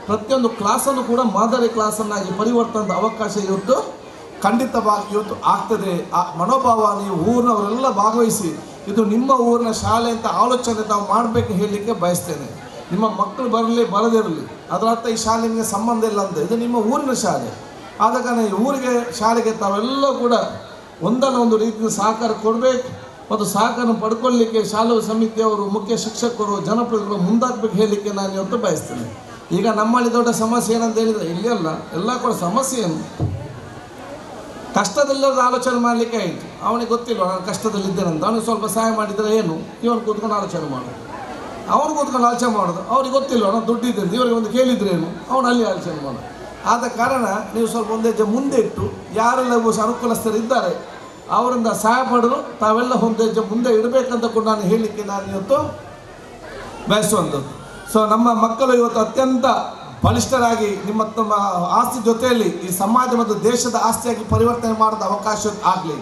ಪ್ರತಿಯೊಂದು ಕ್ಲಾಸನ್ನು ಕೂಡ ಮಾದರಿ ಕ್ಲಾಸನ್ನಾಗಿ ಪರಿವರ್ತನದ ಅವಕಾಶ ಇವತ್ತು ಖಂಡಿತವಾಗಿ ಇವತ್ತು ಆಗ್ತದೆ. ಆ ಮನೋಭಾವ ನೀವು ಊರಿನವರೆಲ್ಲ ಭಾಗವಹಿಸಿ ಇದು ನಿಮ್ಮ ಊರಿನ ಶಾಲೆ ಅಂತ ಆಲೋಚನೆ ತಾವು ಮಾಡಬೇಕು ಹೇಳಲಿಕ್ಕೆ ಬಯಸ್ತೇನೆ. ನಿಮ್ಮ ಮಕ್ಕಳು ಬರಲಿ ಬರದಿರಲಿ ಅದರ ಅರ್ಥ ಈ ಶಾಲೆ ನಿಮಗೆ ಸಂಬಂಧ ಇಲ್ಲ ಅಂತ, ಇದು ನಿಮ್ಮ ಊರಿನ ಶಾಲೆ. ಆದ ಕಾರಣ ಈ ಊರಿಗೆ ಶಾಲೆಗೆ ತಾವೆಲ್ಲ ಕೂಡ ಒಂದಲ್ಲ ಒಂದು ರೀತಿಯ ಸಹಕಾರ ಕೊಡಬೇಕು ಮತ್ತು ಸಹಕಾರ ಪಡ್ಕೊಳ್ಳಿಕ್ಕೆ ಶಾಲಾ ಸಮಿತಿಯವರು, ಮುಖ್ಯ ಶಿಕ್ಷಕರು, ಜನಪ್ರತಿನಿಧಿಗಳು ಮುಂದಾಗಬೇಕು ಹೇಳಲಿಕ್ಕೆ ನಾನು ಇವತ್ತು ಬಯಸ್ತೇನೆ. ಈಗ ನಮ್ಮಲ್ಲಿ ದೊಡ್ಡ ಸಮಸ್ಯೆ ಏನಂತ ಹೇಳಿದರೆ ಇಲ್ಲಿ ಅಲ್ಲ, ಎಲ್ಲ ಕೂಡ ಸಮಸ್ಯೆಯನ್ನು ಕಷ್ಟದಲ್ಲದ ಆಲೋಚನೆ ಮಾಡಲಿಕ್ಕೆ ಆಯಿತು. ಅವನಿಗೆ ಗೊತ್ತಿಲ್ಲ ನಾನು ಕಷ್ಟದಲ್ಲಿದ್ದೇನಂತ, ಅವನಿಗೆ ಸ್ವಲ್ಪ ಸಹಾಯ ಮಾಡಿದರೆ ಏನು, ಇವನು ಕೂತ್ಕೊಂಡು ಆಲೋಚನೆ ಮಾಡೋದು, ಅವನು ಕೂತ್ಕೊಂಡು ಆಲೋಚನೆ ಮಾಡೋದು, ಅವ್ರಿಗೆ ಗೊತ್ತಿಲ್ಲ ನಾನು ದುಡ್ಡಿದ್ದೆ ಇವರಿಗೆ ಒಂದು ಕೇಳಿದ್ರೇನು, ಅವನು ಅಲ್ಲಿ ಆಲೋಚನೆ ಮಾಡೋದು. ಆದ ಕಾರಣ ನೀವು ಸ್ವಲ್ಪ ಒಂದು ಹೆಜ್ಜೆ ಮುಂದೆ ಇಟ್ಟು ಯಾರೆಲ್ಲ ಅನುಕೂಲಸ್ಥರಿದ್ದಾರೆ ಅವರಿಂದ ಸಹಾಯ ಪಡೆದು ತಾವೆಲ್ಲ ಒಂದು ಹೆಜ್ಜೆ ಮುಂದೆ ಇಡಬೇಕಂತ ಕೂಡ ನಾನು ಹೇಳಲಿಕ್ಕೆ ನಾನು ಇವತ್ತು ಬಯಸುವಂಥದ್ದು. ಸೊ ನಮ್ಮ ಮಕ್ಕಳು ಇವತ್ತು ಅತ್ಯಂತ ಬಲಿಷ್ಠರಾಗಿ ನಿಮ್ಮ ಆಸ್ತಿ ಜೊತೆಯಲ್ಲಿ ಈ ಸಮಾಜ ಮತ್ತು ದೇಶದ ಆಸ್ತಿಯಾಗಿ ಪರಿವರ್ತನೆ ಮಾಡೋದ ಅವಕಾಶ ಆಗಲಿ.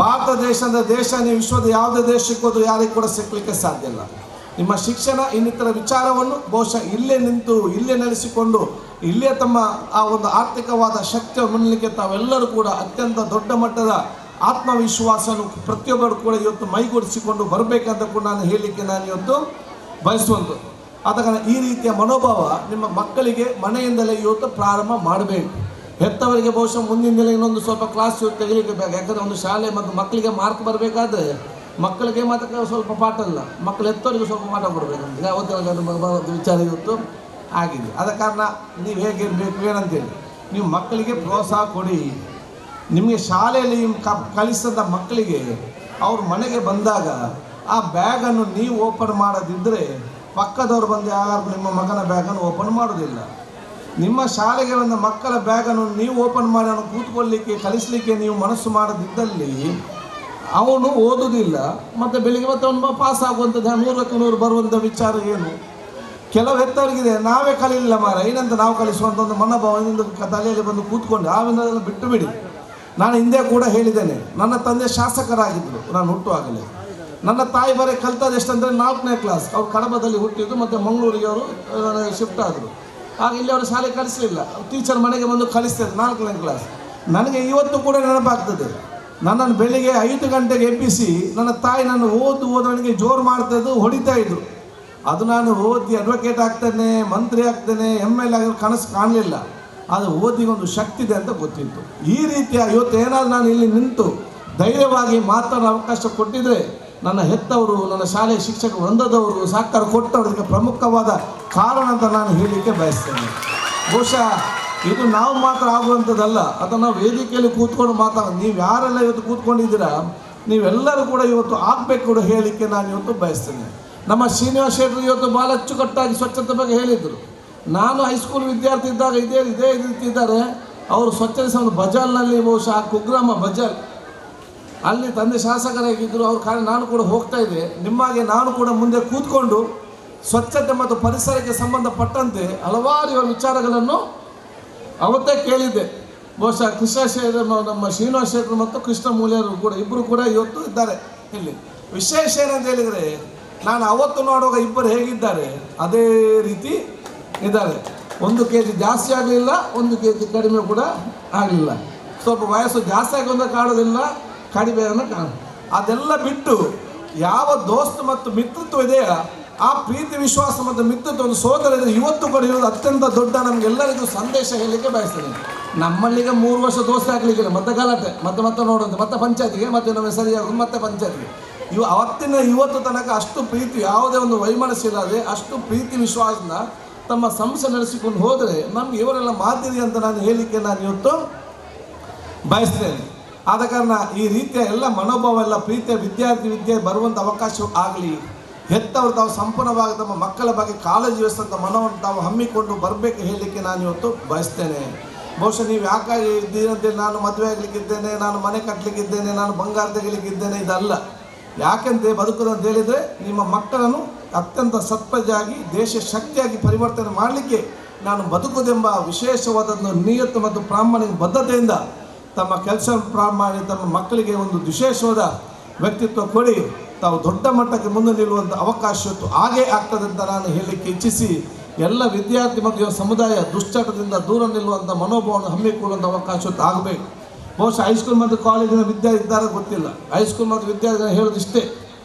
ಭಾರತ ದೇಶ ನೀವು ವಿಶ್ವದ ಯಾವುದೇ ದೇಶಕ್ಕೆ ಹೋದರೂ ಯಾರಿಗೂ ಕೂಡ ಸಿಕ್ಕಲಿಕ್ಕೆ ಸಾಧ್ಯ ಇಲ್ಲ. ನಿಮ್ಮ ಶಿಕ್ಷಣ ಇನ್ನಿತರ ವಿಚಾರವನ್ನು ಬಹುಶಃ ಇಲ್ಲೇ ನಿಂತು ಇಲ್ಲೇ ನೆಲೆಸಿಕೊಂಡು ಇಲ್ಲೇ ತಮ್ಮ ಆ ಒಂದು ಆರ್ಥಿಕವಾದ ಶಕ್ತಿಯನ್ನು ಮುನ್ನಲಿಕ್ಕೆ ತಾವೆಲ್ಲರೂ ಕೂಡ ಅತ್ಯಂತ ದೊಡ್ಡ ಮಟ್ಟದ ಆತ್ಮವಿಶ್ವಾಸವನ್ನು ಪ್ರತಿಯೊಬ್ಬರು ಕೂಡ ಇವತ್ತು ಮೈಗೂಡಿಸಿಕೊಂಡು ಬರಬೇಕಂತ ಕೂಡ ನಾನು ಹೇಳಲಿಕ್ಕೆ ನಾನು ಇವತ್ತು ಬಯಸುವಂಥದ್ದು. ಆದ ಕಾರಣ ಈ ರೀತಿಯ ಮನೋಭಾವ ನಿಮ್ಮ ಮಕ್ಕಳಿಗೆ ಮನೆಯಿಂದಲೇ ಇವತ್ತು ಪ್ರಾರಂಭ ಮಾಡಬೇಕು. ಹೆತ್ತವರಿಗೆ ಬಹುಶಃ ಮುಂದಿನ ದಿನ ಇನ್ನೊಂದು ಸ್ವಲ್ಪ ಕ್ಲಾಸ್ ತೆಗಿಲಿಕ್ಕೆ ಬೇಕು. ಯಾಕಂದರೆ ಒಂದು ಶಾಲೆ ಮತ್ತು ಮಕ್ಕಳಿಗೆ ಮಾರ್ಕ್ ಬರಬೇಕಾದ್ರೆ ಮಕ್ಕಳಿಗೆ ಮಾತ್ರ ಸ್ವಲ್ಪ ಪಾಠ ಇಲ್ಲ, ಮಕ್ಕಳು ಹೆತ್ತವರಿಗೆ ಸ್ವಲ್ಪ ಪಾಠ ಕೊಡಬೇಕಂತ ಯಾವತ್ತು ವಿಚಾರ ಇವತ್ತು ಆಗಿದೆ. ಆದ ಕಾರಣ ನೀವು ಹೇಗಿರಬೇಕು ಏನಂತೇಳಿ ನೀವು ಮಕ್ಕಳಿಗೆ ಪ್ರೋತ್ಸಾಹ ಕೊಡಿ. ನಿಮಗೆ ಶಾಲೆಯಲ್ಲಿ ಕಲಿಸಿದ ಮಕ್ಕಳಿಗೆ ಅವ್ರ ಮನೆಗೆ ಬಂದಾಗ ಆ ಬ್ಯಾಗನ್ನು ನೀವು ಓಪನ್ ಮಾಡೋದಿದ್ದರೆ ಪಕ್ಕದವ್ರು ಬಂದು ಯಾರು ನಿಮ್ಮ ಮಗನ ಬ್ಯಾಗನ್ನು ಓಪನ್ ಮಾಡೋದಿಲ್ಲ. ನಿಮ್ಮ ಶಾಲೆಗೆ ಬಂದ ಮಕ್ಕಳ ಬ್ಯಾಗನ್ನು ನೀವು ಓಪನ್ ಮಾಡಿ ಅವನು ಕೂತ್ಕೊಳ್ಳಿಕ್ಕೆ ಕಲಿಸಲಿಕ್ಕೆ ನೀವು ಮನಸ್ಸು ಮಾಡದಿದ್ದಲ್ಲಿ ಅವನು ಓದೋದಿಲ್ಲ, ಮತ್ತು ಬೆಳಿಗ್ಗೆ ಮತ್ತೆ ಅವನು ಪಾಸ್ ಆಗುವಂಥದ್ದು 100ಕ್ಕೆ 100 ಬರುವಂಥ ವಿಚಾರ ಏನು. ಕೆಲವು ಹೆತ್ತವರಿಗಿದೆ ನಾವೇ ಕಲೀಲಿಲ್ಲ ಮಾರ ಏನಂತ ನಾವು ಕಲಿಸುವಂಥ ಒಂದು ಮನೋಭಾವದಿಂದ ತಲೆಯಲ್ಲಿ ಬಂದು ಕೂತ್ಕೊಂಡು ಆವಿಂದೆಲ್ಲ ಬಿಟ್ಟು ಬಿಡಿ. ನಾನು ಹಿಂದೆ ಕೂಡ ಹೇಳಿದ್ದೇನೆ, ನನ್ನ ತಂದೆ ಶಾಸಕರಾಗಿದ್ದರು ನಾನು ಹುಟ್ಟುವಾಗಲೇ. ನನ್ನ ತಾಯಿ ಬರೀ ಕಲ್ತದ್ದು ಎಷ್ಟಂದರೆ 4ನೇ ಕ್ಲಾಸ್. ಅವ್ರು ಕಡಬದಲ್ಲಿ ಹುಟ್ಟಿದ್ದು ಮತ್ತು ಮಂಗಳೂರಿಗೆ ಅವರು ಶಿಫ್ಟ್ ಆದರು. ಆಗ ಇಲ್ಲಿ ಅವರು ಶಾಲೆ ಕಲಿಸಲಿಲ್ಲ, ಟೀಚರ್ ಮನೆಗೆ ಬಂದು ಕಲಿಸ್ತಾರೆ 4ನೇ ಕ್ಲಾಸ್. ನನಗೆ ಇವತ್ತು ಕೂಡ ನೆನಪಾಗ್ತದೆ, ನನ್ನನ್ನು ಬೆಳಿಗ್ಗೆ 5 ಗಂಟೆಗೆ ಎಬ್ಬಿಸಿ ನನ್ನ ತಾಯಿ ನಾನು ಓದು ನನಗೆ ಜೋರು ಮಾಡ್ತಾಯಿದ್ದು, ಹೊಡಿತಾ ಇದ್ರು. ಅದು ನಾನು ಓದಿ ಅಡ್ವೊಕೇಟ್ ಆಗ್ತೇನೆ, ಮಂತ್ರಿ ಆಗ್ತೇನೆ, MLA ಆಗಿ ಕನಸು ಕಾಣಲಿಲ್ಲ. ಅದು ಓದಿಗೊಂದು ಶಕ್ತಿ ಇದೆ ಅಂತ ಗೊತ್ತಿತ್ತು. ಈ ರೀತಿಯ ಇವತ್ತು ಏನಾದರೂ ನಾನು ಇಲ್ಲಿ ನಿಂತು ಧೈರ್ಯವಾಗಿ ಮಾತಾಡೋ ಅವಕಾಶ ಕೊಟ್ಟಿದ್ದರೆ ನನ್ನ ಹೆತ್ತವರು, ನನ್ನ ಶಾಲೆಯ ಶಿಕ್ಷಕ ವೃಂದದವರು, ಸಹಕಾರ ಕೊಟ್ಟವರಿಗೆ ಪ್ರಮುಖವಾದ ಕಾರಣ ಅಂತ ನಾನು ಹೇಳಲಿಕ್ಕೆ ಬಯಸ್ತೇನೆ. ಬಹುಶಃ ಇದು ನಾವು ಮಾತ್ರ ಆಗುವಂಥದ್ದಲ್ಲ, ಅದನ್ನು ನಾವು ವೇದಿಕೆಯಲ್ಲಿ ಕೂತ್ಕೊಂಡು ಮಾತಾಡೋದು. ನೀವು ಯಾರೆಲ್ಲ ಇವತ್ತು ಕೂತ್ಕೊಂಡಿದ್ದೀರಾ ನೀವೆಲ್ಲರೂ ಕೂಡ ಇವತ್ತು ಆಗಬೇಕು ಕೂಡ ಹೇಳಲಿಕ್ಕೆ ನಾನು ಇವತ್ತು ಬಯಸ್ತೇನೆ. ನಮ್ಮ ಶ್ರೀನಿವಾಸ ಶೆಟ್ಟರು ಇವತ್ತು ಭಾಳ ಅಚ್ಚುಕಟ್ಟಾಗಿ ಸ್ವಚ್ಛತೆ ಬಗ್ಗೆ ಹೇಳಿದರು. ನಾನು ಹೈಸ್ಕೂಲ್ ವಿದ್ಯಾರ್ಥಿ ಇದ್ದಾಗ ಇದೇ ರೀತಿ ಇದ್ದಾರೆ. ಅವರು ಸ್ವಚ್ಛತೆ ಒಂದು ಬಜಾಲ್ನಲ್ಲಿ ಬಹುಶಃ ಕುಗ್ರಾಮ ಬಜಾಲ್ ಅಲ್ಲಿ ತಂದೆ ಶಾಸಕರಾಗಿದ್ದರು. ಅವ್ರ ಕಾರಣ ನಾನು ಕೂಡ ಹೋಗ್ತಾ ಇದ್ದೆ. ನಿಮ್ಮಾಗೆ ನಾನು ಕೂಡ ಮುಂದೆ ಕೂತ್ಕೊಂಡು ಸ್ವಚ್ಛತೆ ಮತ್ತು ಪರಿಸರಕ್ಕೆ ಸಂಬಂಧಪಟ್ಟಂತೆ ಹಲವಾರು ವಿಚಾರಗಳನ್ನು ಅವತ್ತೇ ಕೇಳಿದ್ದೆ. ಬಹುಶಃ ನಮ್ಮ ಶ್ರೀನಿವಾಸ ಶೆಟ್ಟರು ಮತ್ತು ಕೃಷ್ಣ ಮೂಲ್ಯರು ಕೂಡ ಇಬ್ಬರು ಕೂಡ ಇವತ್ತು ಇದ್ದಾರೆ ಇಲ್ಲಿ. ವಿಶೇಷ ಏನಂತ ಹೇಳಿದರೆ ನಾನು ಅವತ್ತು ನೋಡುವಾಗ ಇಬ್ಬರು ಹೇಗಿದ್ದಾರೆ ಅದೇ ರೀತಿ ಇದ್ದಾರೆ. 1 kg ಜಾಸ್ತಿ ಆಗಲಿಲ್ಲ, 1 kg ಕಡಿಮೆ ಕೂಡ ಆಗಲಿಲ್ಲ. ಸ್ವಲ್ಪ ವಯಸ್ಸು ಜಾಸ್ತಿ ಆಗೋದ ಕಾಣೋದಿಲ್ಲ, ಕಡಿಮೆ ಅನ್ನೋ ಕಾಣ. ಅದೆಲ್ಲ ಬಿಟ್ಟು ಯಾವ ದೋಸ್ತ ಮತ್ತು ಮಿತ್ರತ್ವ ಇದೆಯಾ ಆ ಪ್ರೀತಿ ವಿಶ್ವಾಸ ಮತ್ತು ಮಿತ್ರತ್ವ ಒಂದು ಸೋದರ ಇದೆ ಇವತ್ತು ಕೂಡ ಇರೋದು ಅತ್ಯಂತ ದೊಡ್ಡ ನಮಗೆಲ್ಲರಿಗೂ ಸಂದೇಶ ಹೇಳಲಿಕ್ಕೆ ಬಯಸ್ತೇನೆ. ನಮ್ಮಲ್ಲಿಗೆ 3 ವರ್ಷ ದೋಸ್ತಿ ಹಾಕ್ಲಿಕ್ಕಿಲ್ಲ, ಮತ್ತೆ ಗಲಾಟೆ, ಮತ್ತೆ ನೋಡೋದು, ಮತ್ತೆ ಪಂಚಾಯತಿಗೆ, ಮತ್ತೆ ನಮಗೆ ಸರಿಯಾಗೋದು, ಮತ್ತೆ ಪಂಚಾಯತಿಗೆ. ಅವತ್ತಿನ ಇವತ್ತು ತನಕ ಅಷ್ಟು ಪ್ರೀತಿ, ಯಾವುದೇ ಒಂದು ವೈಮನಸ್ಸಿಲ್ಲದೆ ಅಷ್ಟು ಪ್ರೀತಿ ವಿಶ್ವಾಸದಿಂದ ತಮ್ಮ ಸಂಸ್ಥೆ ನಡೆಸಿಕೊಂಡು ಹೋದರೆ ನಮ್ಗೆ ಇವರೆಲ್ಲ ಮಾದರಿ ಅಂತ ನಾನು ಹೇಳಲಿಕ್ಕೆ ನಾನು ಇವತ್ತು ಬಯಸ್ತೇನೆ. ಆದ ಕಾರಣ ಈ ರೀತಿಯ ಎಲ್ಲ ಮನೋಭಾವ ಎಲ್ಲ ಪ್ರೀತಿಯ ವಿದ್ಯೆ ಬರುವಂಥ ಅವಕಾಶ ಆಗಲಿ. ಹೆತ್ತವರು ತಾವು ಸಂಪೂರ್ಣವಾಗಿ ತಮ್ಮ ಮಕ್ಕಳ ಬಗ್ಗೆ ಕಾಳಜಿ ವಹಿಸಿದಂಥ ಮನವನ್ನು ತಾವು ಹಮ್ಮಿಕೊಂಡು ಬರಬೇಕು ಹೇಳಲಿಕ್ಕೆ ನಾನು ಇವತ್ತು ಬಯಸ್ತೇನೆ. ಬಹುಶಃ ನೀವು ಯಾಕಾಗಿ ಇದ್ದೀರಂತೇಳಿ ನಾನು ಮದುವೆ ಆಗಲಿಕ್ಕಿದ್ದೇನೆ, ನಾನು ಮನೆ ಕಟ್ಟಲಿಕ್ಕಿದ್ದೇನೆ, ನಾನು ಬಂಗಾರ ತೆಗಿಲಿಕ್ಕಿದ್ದೇನೆ, ಇದಲ್ಲ. ಯಾಕೆಂದರೆ ಬದುಕೋದು ಅಂತ ಹೇಳಿದರೆ ನಿಮ್ಮ ಮಕ್ಕಳನ್ನು ಅತ್ಯಂತ ಸತ್ಪ್ರಜೆಯಾಗಿ ದೇಶ ಶಕ್ತಿಯಾಗಿ ಪರಿವರ್ತನೆ ಮಾಡಲಿಕ್ಕೆ ನಾನು ಬದುಕುವುದೆಂಬ ವಿಶೇಷವಾದದ್ದು ನಿಯತ್ತು ಮತ್ತು ಪ್ರಾಮಾಣಿಕ ಬದ್ಧತೆಯಿಂದ ತಮ್ಮ ಕೆಲಸ ಮಾಡಿ ತಮ್ಮ ಮಕ್ಕಳಿಗೆ ಒಂದು ವಿಶೇಷವಾದ ವ್ಯಕ್ತಿತ್ವ ಕೊಡಿ. ತಾವು ದೊಡ್ಡ ಮಟ್ಟಕ್ಕೆ ಮುಂದೆ ನಿಲ್ಲುವಂಥ ಅವಕಾಶ ಹಾಗೇ ಆಗ್ತದೆ ಅಂತ ನಾನು ಹೇಳಲಿಕ್ಕೆ ಇಚ್ಛಿಸಿ ಎಲ್ಲ ವಿದ್ಯಾರ್ಥಿ ಮತ್ತು ಸಮುದಾಯ ದುಶ್ಚಟದಿಂದ ದೂರ ನಿಲ್ಲುವಂಥ ಮನೋಭಾವವನ್ನು ಹಮ್ಮಿಕೊಳ್ಳುವಂಥ ಅವಕಾಶ ಆಗಬೇಕು. ಬಹುಶಃ ಹೈಸ್ಕೂಲ್ ಮತ್ತು ಕಾಲೇಜಿನ ವಿದ್ಯಾರ್ಥಿ ಇದ್ದಾರೆ ಗೊತ್ತಿಲ್ಲ. ಹೈಸ್ಕೂಲ್ ಮತ್ತು ವಿದ್ಯಾರ್ಥಿ ಹೇಳೋದಿಷ್ಟೇ,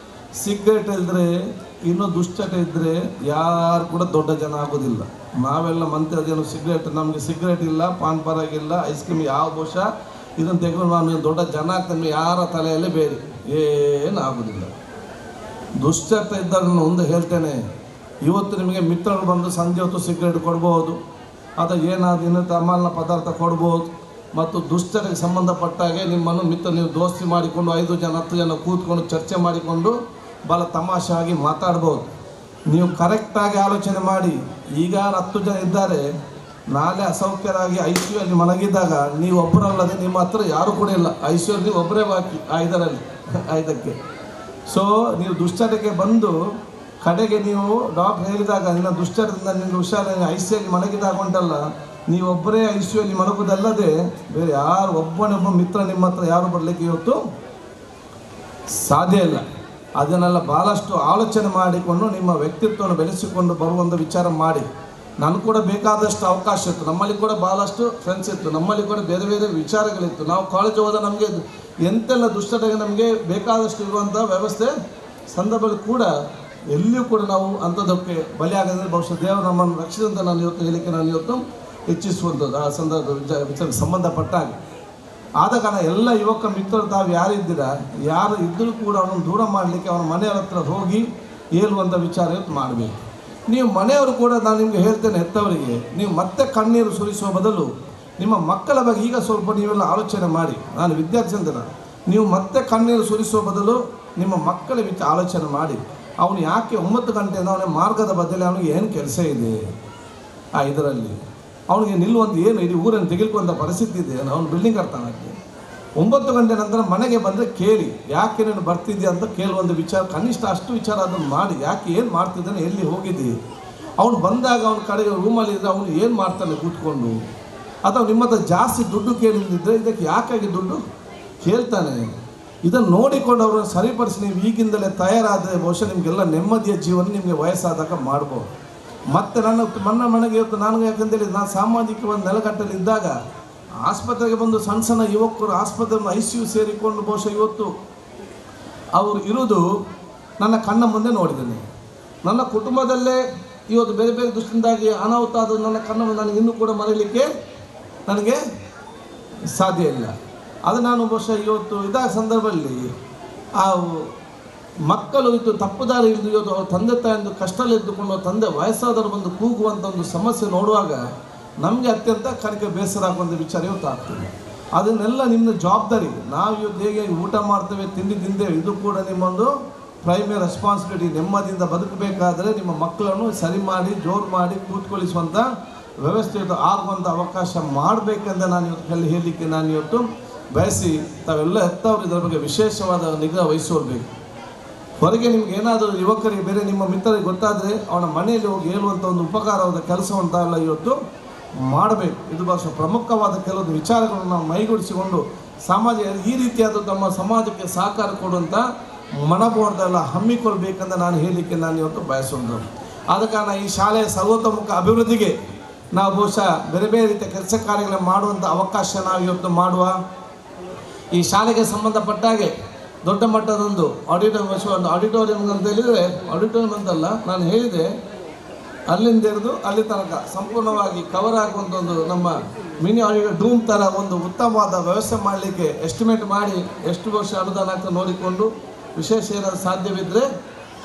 ಸಿಗರೇಟ್ ಇದ್ದರೆ ಇನ್ನೂ ದುಶ್ಚಟ ಇದ್ದರೆ ಯಾರು ಕೂಡ ದೊಡ್ಡ ಜನ ಆಗೋದಿಲ್ಲ. ನಾವೆಲ್ಲ ಮಂತ್ರಿ ಸಿಗರೇಟ್, ನಮಗೆ ಸಿಗರೇಟ್ ಇಲ್ಲ, ಪಾನ್ ಪರಾಗಿಲ್ಲ, ಐಸ್ ಕ್ರೀಮ್ ಯಾವ ಬಹುಶಃ ಇದನ್ನು ತೆಗೆದು ನಾನು ದೊಡ್ಡ ಜನ ಆಗ್ತಾನೆ ಯಾರ ತಲೆಯಲ್ಲೇ ಬೇರೆ ಏನು ಆಗೋದಿಲ್ಲ. ದುಶ್ಚಟ ಇದ್ದಾಗ ನಾನು ಒಂದು ಹೇಳ್ತೇನೆ, ಇವತ್ತು ನಿಮಗೆ ಮಿತ್ರರು ಬಂದು ಸಂಜೆ ಹೊತ್ತು ಸಿಗರೇಟ್ ಕೊಡ್ಬೋದು, ಅಥವಾ ಏನಾದ್ರು ಇನ್ನೂ ಅಮಾಲ್ನ ಪದಾರ್ಥ ಕೊಡ್ಬೋದು. ಮತ್ತು ದುಶ್ಚಟಕ್ಕೆ ಸಂಬಂಧಪಟ್ಟಾಗೆ ನಿಮ್ಮನ್ನು ನೀವು ದೋಸ್ತಿ ಮಾಡಿಕೊಂಡು 5 ಜನ 10 ಜನ ಕೂತ್ಕೊಂಡು ಚರ್ಚೆ ಮಾಡಿಕೊಂಡು ಭಾಳ ತಮಾಷೆಯಾಗಿ ಮಾತಾಡ್ಬೋದು. ನೀವು ಕರೆಕ್ಟಾಗಿ ಆಲೋಚನೆ ಮಾಡಿ, ಈಗ 10 ಜನ ಇದ್ದಾರೆ, ನಾಳೆ ಅಸೌಖ್ಯರಾಗಿ ಐಸಿಯುಯಲ್ಲಿ ಮಲಗಿದ್ದಾಗ ನೀವು ಒಬ್ಬರಲ್ಲದೆ ನಿಮ್ಮ ಹತ್ರ ಯಾರು ಕೂಡ ಇಲ್ಲ, ಐಸಿಯುಯಲ್ಲಿ ನೀವು ಒಬ್ಬರೇ ಬಾಕಿ 5ಕ್ಕೆ. ಸೊ ನೀವು ದುಶ್ಚಟಕ್ಕೆ ಬಂದು ಕಡೆಗೆ ನೀವು ಡಾಕ್ಟರ್ ಹೇಳಿದಾಗ ನಿನ್ನ ದುಶ್ಚಟದಿಂದ ನಿನ್ನ ಹುಷಾರಾಗಿ ಐಸಿಯಲ್ಲಿ ಮಲಗಿದಾಗ ಉಂಟಲ್ಲ, ನೀವೊಬ್ಬರೇ ಐಸಿಯುಯಲ್ಲಿ ಮಲಗುವುದಲ್ಲದೆ ಬೇರೆ ಯಾರು ಒಬ್ಬ ಮಿತ್ರ ನಿಮ್ಮ ಹತ್ರ ಯಾರು ಬರಲಿಕ್ಕೆ ಇವತ್ತು ಸಾಧ್ಯ ಇಲ್ಲ. ಅದನ್ನೆಲ್ಲ ಭಾಳಷ್ಟು ಆಲೋಚನೆ ಮಾಡಿಕೊಂಡು ನಿಮ್ಮ ವ್ಯಕ್ತಿತ್ವವನ್ನು ಬೆಳೆಸಿಕೊಂಡು ಬರುವಂಥ ವಿಚಾರ ಮಾಡಿ. ನನಗೆ ಕೂಡ ಬೇಕಾದಷ್ಟು ಅವಕಾಶ ಇತ್ತು, ನಮ್ಮಲ್ಲಿ ಕೂಡ ಭಾಳಷ್ಟು ಫ್ರೆಂಡ್ಸ್ ಇತ್ತು, ನಮ್ಮಲ್ಲಿ ಕೂಡ ಬೇರೆ ಬೇರೆ ವಿಚಾರಗಳಿತ್ತು. ನಾವು ಕಾಲೇಜ್ ಹೋದ ನಮಗೆ ಎಂತೆಲ್ಲ ದುಷ್ಟತೆಗೆ ನಮಗೆ ಬೇಕಾದಷ್ಟು ಇರುವಂಥ ವ್ಯವಸ್ಥೆ ಸಂದರ್ಭದಲ್ಲಿ ಕೂಡ ಎಲ್ಲಿಯೂ ಕೂಡ ನಾವು ಅಂಥದ್ದಕ್ಕೆ ಬಲಿಯಾಗದ್ರೆ ಬಹುಶಃ ದೇವರು ನಮ್ಮನ್ನು ರಕ್ಷಿಸಿದಂತ ನಾನು ಇವತ್ತು ಹೇಳಿಕೆ ನಾನು ಇವತ್ತು ಹೆಚ್ಚಿಸುವಂಥದ್ದು ಆ ಸಂದರ್ಭ ವಿಚಾರಕ್ಕೆ ಸಂಬಂಧಪಟ್ಟಾಗ. ಆದ ಕಾರಣ ಎಲ್ಲ ಯುವಕ ಮಿತ್ರರು ತಾವು ಯಾರಿದ್ದೀರಾ, ಯಾರು ಇದ್ದರೂ ಕೂಡ ಅವನನ್ನು ದೂರ ಮಾಡಲಿಕ್ಕೆ ಅವನ ಮನೆಯವರ ಹತ್ರ ಹೋಗಿ ಹೇಳುವಂಥ ವಿಚಾರ ಇವತ್ತು ಮಾಡಬೇಕು. ನೀವು ಮನೆಯವರು ಕೂಡ ನಾನು ನಿಮಗೆ ಹೇಳ್ತೇನೆ, ಹೆತ್ತವರಿಗೆ ನೀವು ಮತ್ತೆ ಕಣ್ಣೀರು ಸುರಿಸುವ ಬದಲು ನಿಮ್ಮ ಮಕ್ಕಳ ಬಗ್ಗೆ ಈಗ ಸ್ವಲ್ಪ ನೀವೆಲ್ಲ ಆಲೋಚನೆ ಮಾಡಿ. ನಾನು ವಿದ್ಯಾರ್ಥಿ ಅಂತ, ನೀವು ಮತ್ತೆ ಕಣ್ಣೀರು ಸುರಿಸುವ ಬದಲು ನಿಮ್ಮ ಮಕ್ಕಳ ಆಲೋಚನೆ ಮಾಡಿ. ಅವನು ಯಾಕೆ 9 ಗಂಟೆಯಿಂದ ಅವನ ಮಾರ್ಗದ ಬದಲು ಅವನಿಗೆ ಏನು ಕೆಲಸ ಇದೆ ಇದರಲ್ಲಿ, ಅವನಿಗೆ ನಿಲ್ಲುವಂಥ ಏನು ಇಡೀ ಊರನ್ನು ತೆಗೆದುಕೊಂಡ ಪರಿಸ್ಥಿತಿ ಇದೆ, ಅವನು ಬಿಲ್ಡಿಂಗ್ ಕಟ್ತಾನೆ. 9 ಗಂಟೆ ನಂತರ ಮನೆಗೆ ಬಂದರೆ ಕೇಳಿ, ಯಾಕೆ ನೀನು ಬರ್ತಿದ್ಯಾ ಅಂತ ಕೇಳುವಂಥ ವಿಚಾರ, ಕನಿಷ್ಠ ಅಷ್ಟು ವಿಚಾರ ಅದನ್ನು ಮಾಡಿ. ಯಾಕೆ ಏನು ಮಾಡ್ತಿದ್ದಾನೆ, ಎಲ್ಲಿ ಹೋಗಿದ್ದಿ, ಅವನು ಬಂದಾಗ ಅವನ ಕಡೆಗೆ ರೂಮಲ್ಲಿ ಇದ್ದರೆ ಅವನು ಏನು ಮಾಡ್ತಾನೆ ಕೂತ್ಕೊಂಡು, ಅಥವಾ ನಿಮ್ಮ ಹತ್ರ ಜಾಸ್ತಿ ದುಡ್ಡು ಕೇಳಿದ್ದಿದ್ದರೆ ಇದಕ್ಕೆ ಯಾಕಾಗಿ ದುಡ್ಡು ಕೇಳ್ತಾನೆ. ಇದನ್ನು ನೋಡಿಕೊಂಡು ಅವರನ್ನು ಸರಿಪಡಿಸಿ ನೀವು ಈಗಿಂದಲೇ ತಯಾರಾದರೆ ಬಹುಶಃ ನಿಮಗೆಲ್ಲ ನೆಮ್ಮದಿಯ ಜೀವನ ನಿಮಗೆ ವಯಸ್ಸಾದಾಗ ಮಾಡ್ಬೋದು. ಮತ್ತು ನನ್ನ ಮನೆಗೆ ಇವತ್ತು ನನಗೆ ಯಾಕಂತೇಳಿ ನಾನು ಸಾಮಾಜಿಕ ಒಂದು ನೆಲಗಟ್ಟಲ್ಲಿ ಇದ್ದಾಗ ಆಸ್ಪತ್ರೆಗೆ ಬಂದು ಸಣ್ಣ ಸಣ್ಣ ಯುವಕರು ಆಸ್ಪತ್ರೆಯನ್ನು ICU ಸೇರಿಕೊಂಡು ಬಹುಶಃ ಇವತ್ತು ಅವರು ಇರುವುದು ನನ್ನ ಕಣ್ಣ ಮುಂದೆ ನೋಡಿದ್ದೇನೆ. ನನ್ನ ಕುಟುಂಬದಲ್ಲೇ ಇವತ್ತು ಬೇರೆ ಬೇರೆ ದೃಷ್ಟಿಯಿಂದಾಗಿ ಅನಾಹುತ ಆದ ನನ್ನ ಕಣ್ಣ ಮುಂದೆ ನನಗೆ ಇನ್ನೂ ಕೂಡ ಮರೀಲಿಕ್ಕೆ ನನಗೆ ಸಾಧ್ಯ ಇಲ್ಲ. ಅದು ನಾನು ಬಹುಶಃ ಇವತ್ತು ಇದಾದ ಸಂದರ್ಭದಲ್ಲಿ ಆ ಮಕ್ಕಳು ಇದು ತಪ್ಪು ದಾರಿ ಹಿಡಿದು ಇವತ್ತು ಅವ್ರ ತಂದೆ ತಾಯಿಯಿಂದ ಕಷ್ಟದಲ್ಲಿದ್ದುಕೊಂಡು ತಂದೆ ವಯಸ್ಸಾದವರು ಬಂದು ಕೂಗುವಂಥ ಒಂದು ಸಮಸ್ಯೆ ನೋಡುವಾಗ ನಮಗೆ ಅತ್ಯಂತ ಕಡೆಗೆ ಬೇಸರ ಆಗುವಂಥ ವಿಚಾರ ಇವತ್ತು ಆಗ್ತದೆ. ಅದನ್ನೆಲ್ಲ ನಿಮ್ಮ ಜವಾಬ್ದಾರಿ. ನಾವು ಇವತ್ತು ಹೇಗೆ ಊಟ ಮಾಡ್ತೇವೆ, ತಿಂಡಿ ತಿಂದೇವೆ, ಇದು ಕೂಡ ನಿಮ್ಮೊಂದು ಪ್ರೈಮರಿ ರೆಸ್ಪಾನ್ಸಿಬಿಲಿಟಿ. ನೆಮ್ಮದಿಯಿಂದ ಬದುಕಬೇಕಾದರೆ ನಿಮ್ಮ ಮಕ್ಕಳನ್ನು ಸರಿ ಮಾಡಿ ಜೋರು ಮಾಡಿ ಕೂತ್ಕೊಳ್ಳಿಸುವಂಥ ವ್ಯವಸ್ಥೆ ಆಗುವಂಥ ಅವಕಾಶ ಮಾಡಬೇಕೆಂದು ನಾನು ಇವತ್ತು ಹೇಳಲಿಕ್ಕೆ ನಾನು ಇವತ್ತು ಬಯಸಿ ತಾವೆಲ್ಲ ಹೆತ್ತವರು ಇದರ ಬಗ್ಗೆ ವಿಶೇಷವಾದ ನಿಗಾ ವಹಿಸೋರ್ಬೇಕು. ಹೊರಗೆ ನಿಮ್ಗೆ ಏನಾದರೂ ಯುವಕರಿಗೆ ಬೇರೆ ನಿಮ್ಮ ಮಿತ್ರರಿಗೆ ಗೊತ್ತಾದರೆ ಅವನ ಮನೆಯಲ್ಲಿ ಹೋಗಿ ಹೇಳುವಂಥ ಒಂದು ಉಪಕಾರವಾದ ಕೆಲಸವನ್ನು ತಾವೆಲ್ಲ ಇವತ್ತು ಮಾಡಬೇಕು. ಇದು ಬಹುಶಃ ಪ್ರಮುಖವಾದ ಕೆಲವೊಂದು ವಿಚಾರಗಳನ್ನು ನಾವು ಮೈಗೂಡಿಸಿಕೊಂಡು ಈ ರೀತಿಯಾದ ತಮ್ಮ ಸಮಾಜಕ್ಕೆ ಸಹಕಾರ ಕೊಡುವಂಥ ಮನಬೋರ್ದೆಲ್ಲ ಹಮ್ಮಿಕೊಳ್ಬೇಕಂತ ನಾನು ಹೇಳಲಿಕ್ಕೆ ನಾನು ಇವತ್ತು ಬಯಸೋದು. ಆದ ಕಾರಣ ಈ ಶಾಲೆಯ ಸರ್ವತೋಮುಖ ಅಭಿವೃದ್ಧಿಗೆ ನಾವು ಬಹುಶಃ ಬೇರೆ ಬೇರೆ ರೀತಿಯ ಕೆಲಸ ಕಾರ್ಯಗಳನ್ನು ಮಾಡುವಂಥ ಅವಕಾಶ ನಾವು ಇವತ್ತು ಮಾಡುವ. ಈ ಶಾಲೆಗೆ ಸಂಬಂಧಪಟ್ಟಾಗೆ ದೊಡ್ಡ ಮಟ್ಟದೊಂದು ಆಡಿಟೋರಿಯಂ ಅಂತ ಹೇಳಿದರೆ, ಆಡಿಟೋರಿಯಂ ಅಂತಲ್ಲ, ನಾನು ಹೇಳಿದೆ ಅಲ್ಲಿಂದ ಹಿಡಿದು ಅಲ್ಲಿ ತನಕ ಸಂಪೂರ್ಣವಾಗಿ ಕವರ್ ಆಗುವಂಥ ಒಂದು ನಮ್ಮ ಮಿನಿ ಡೂಮ್ ಥರ ಒಂದು ಉತ್ತಮವಾದ ವ್ಯವಸ್ಥೆ ಮಾಡಲಿಕ್ಕೆ ಎಸ್ಟಿಮೇಟ್ ಮಾಡಿ ಎಷ್ಟು ವರ್ಷ ಅನುದಾನ ಅಂತ ನೋಡಿಕೊಂಡು ವಿಶೇಷ ಏನಾದರೂ ಸಾಧ್ಯವಿದ್ದರೆ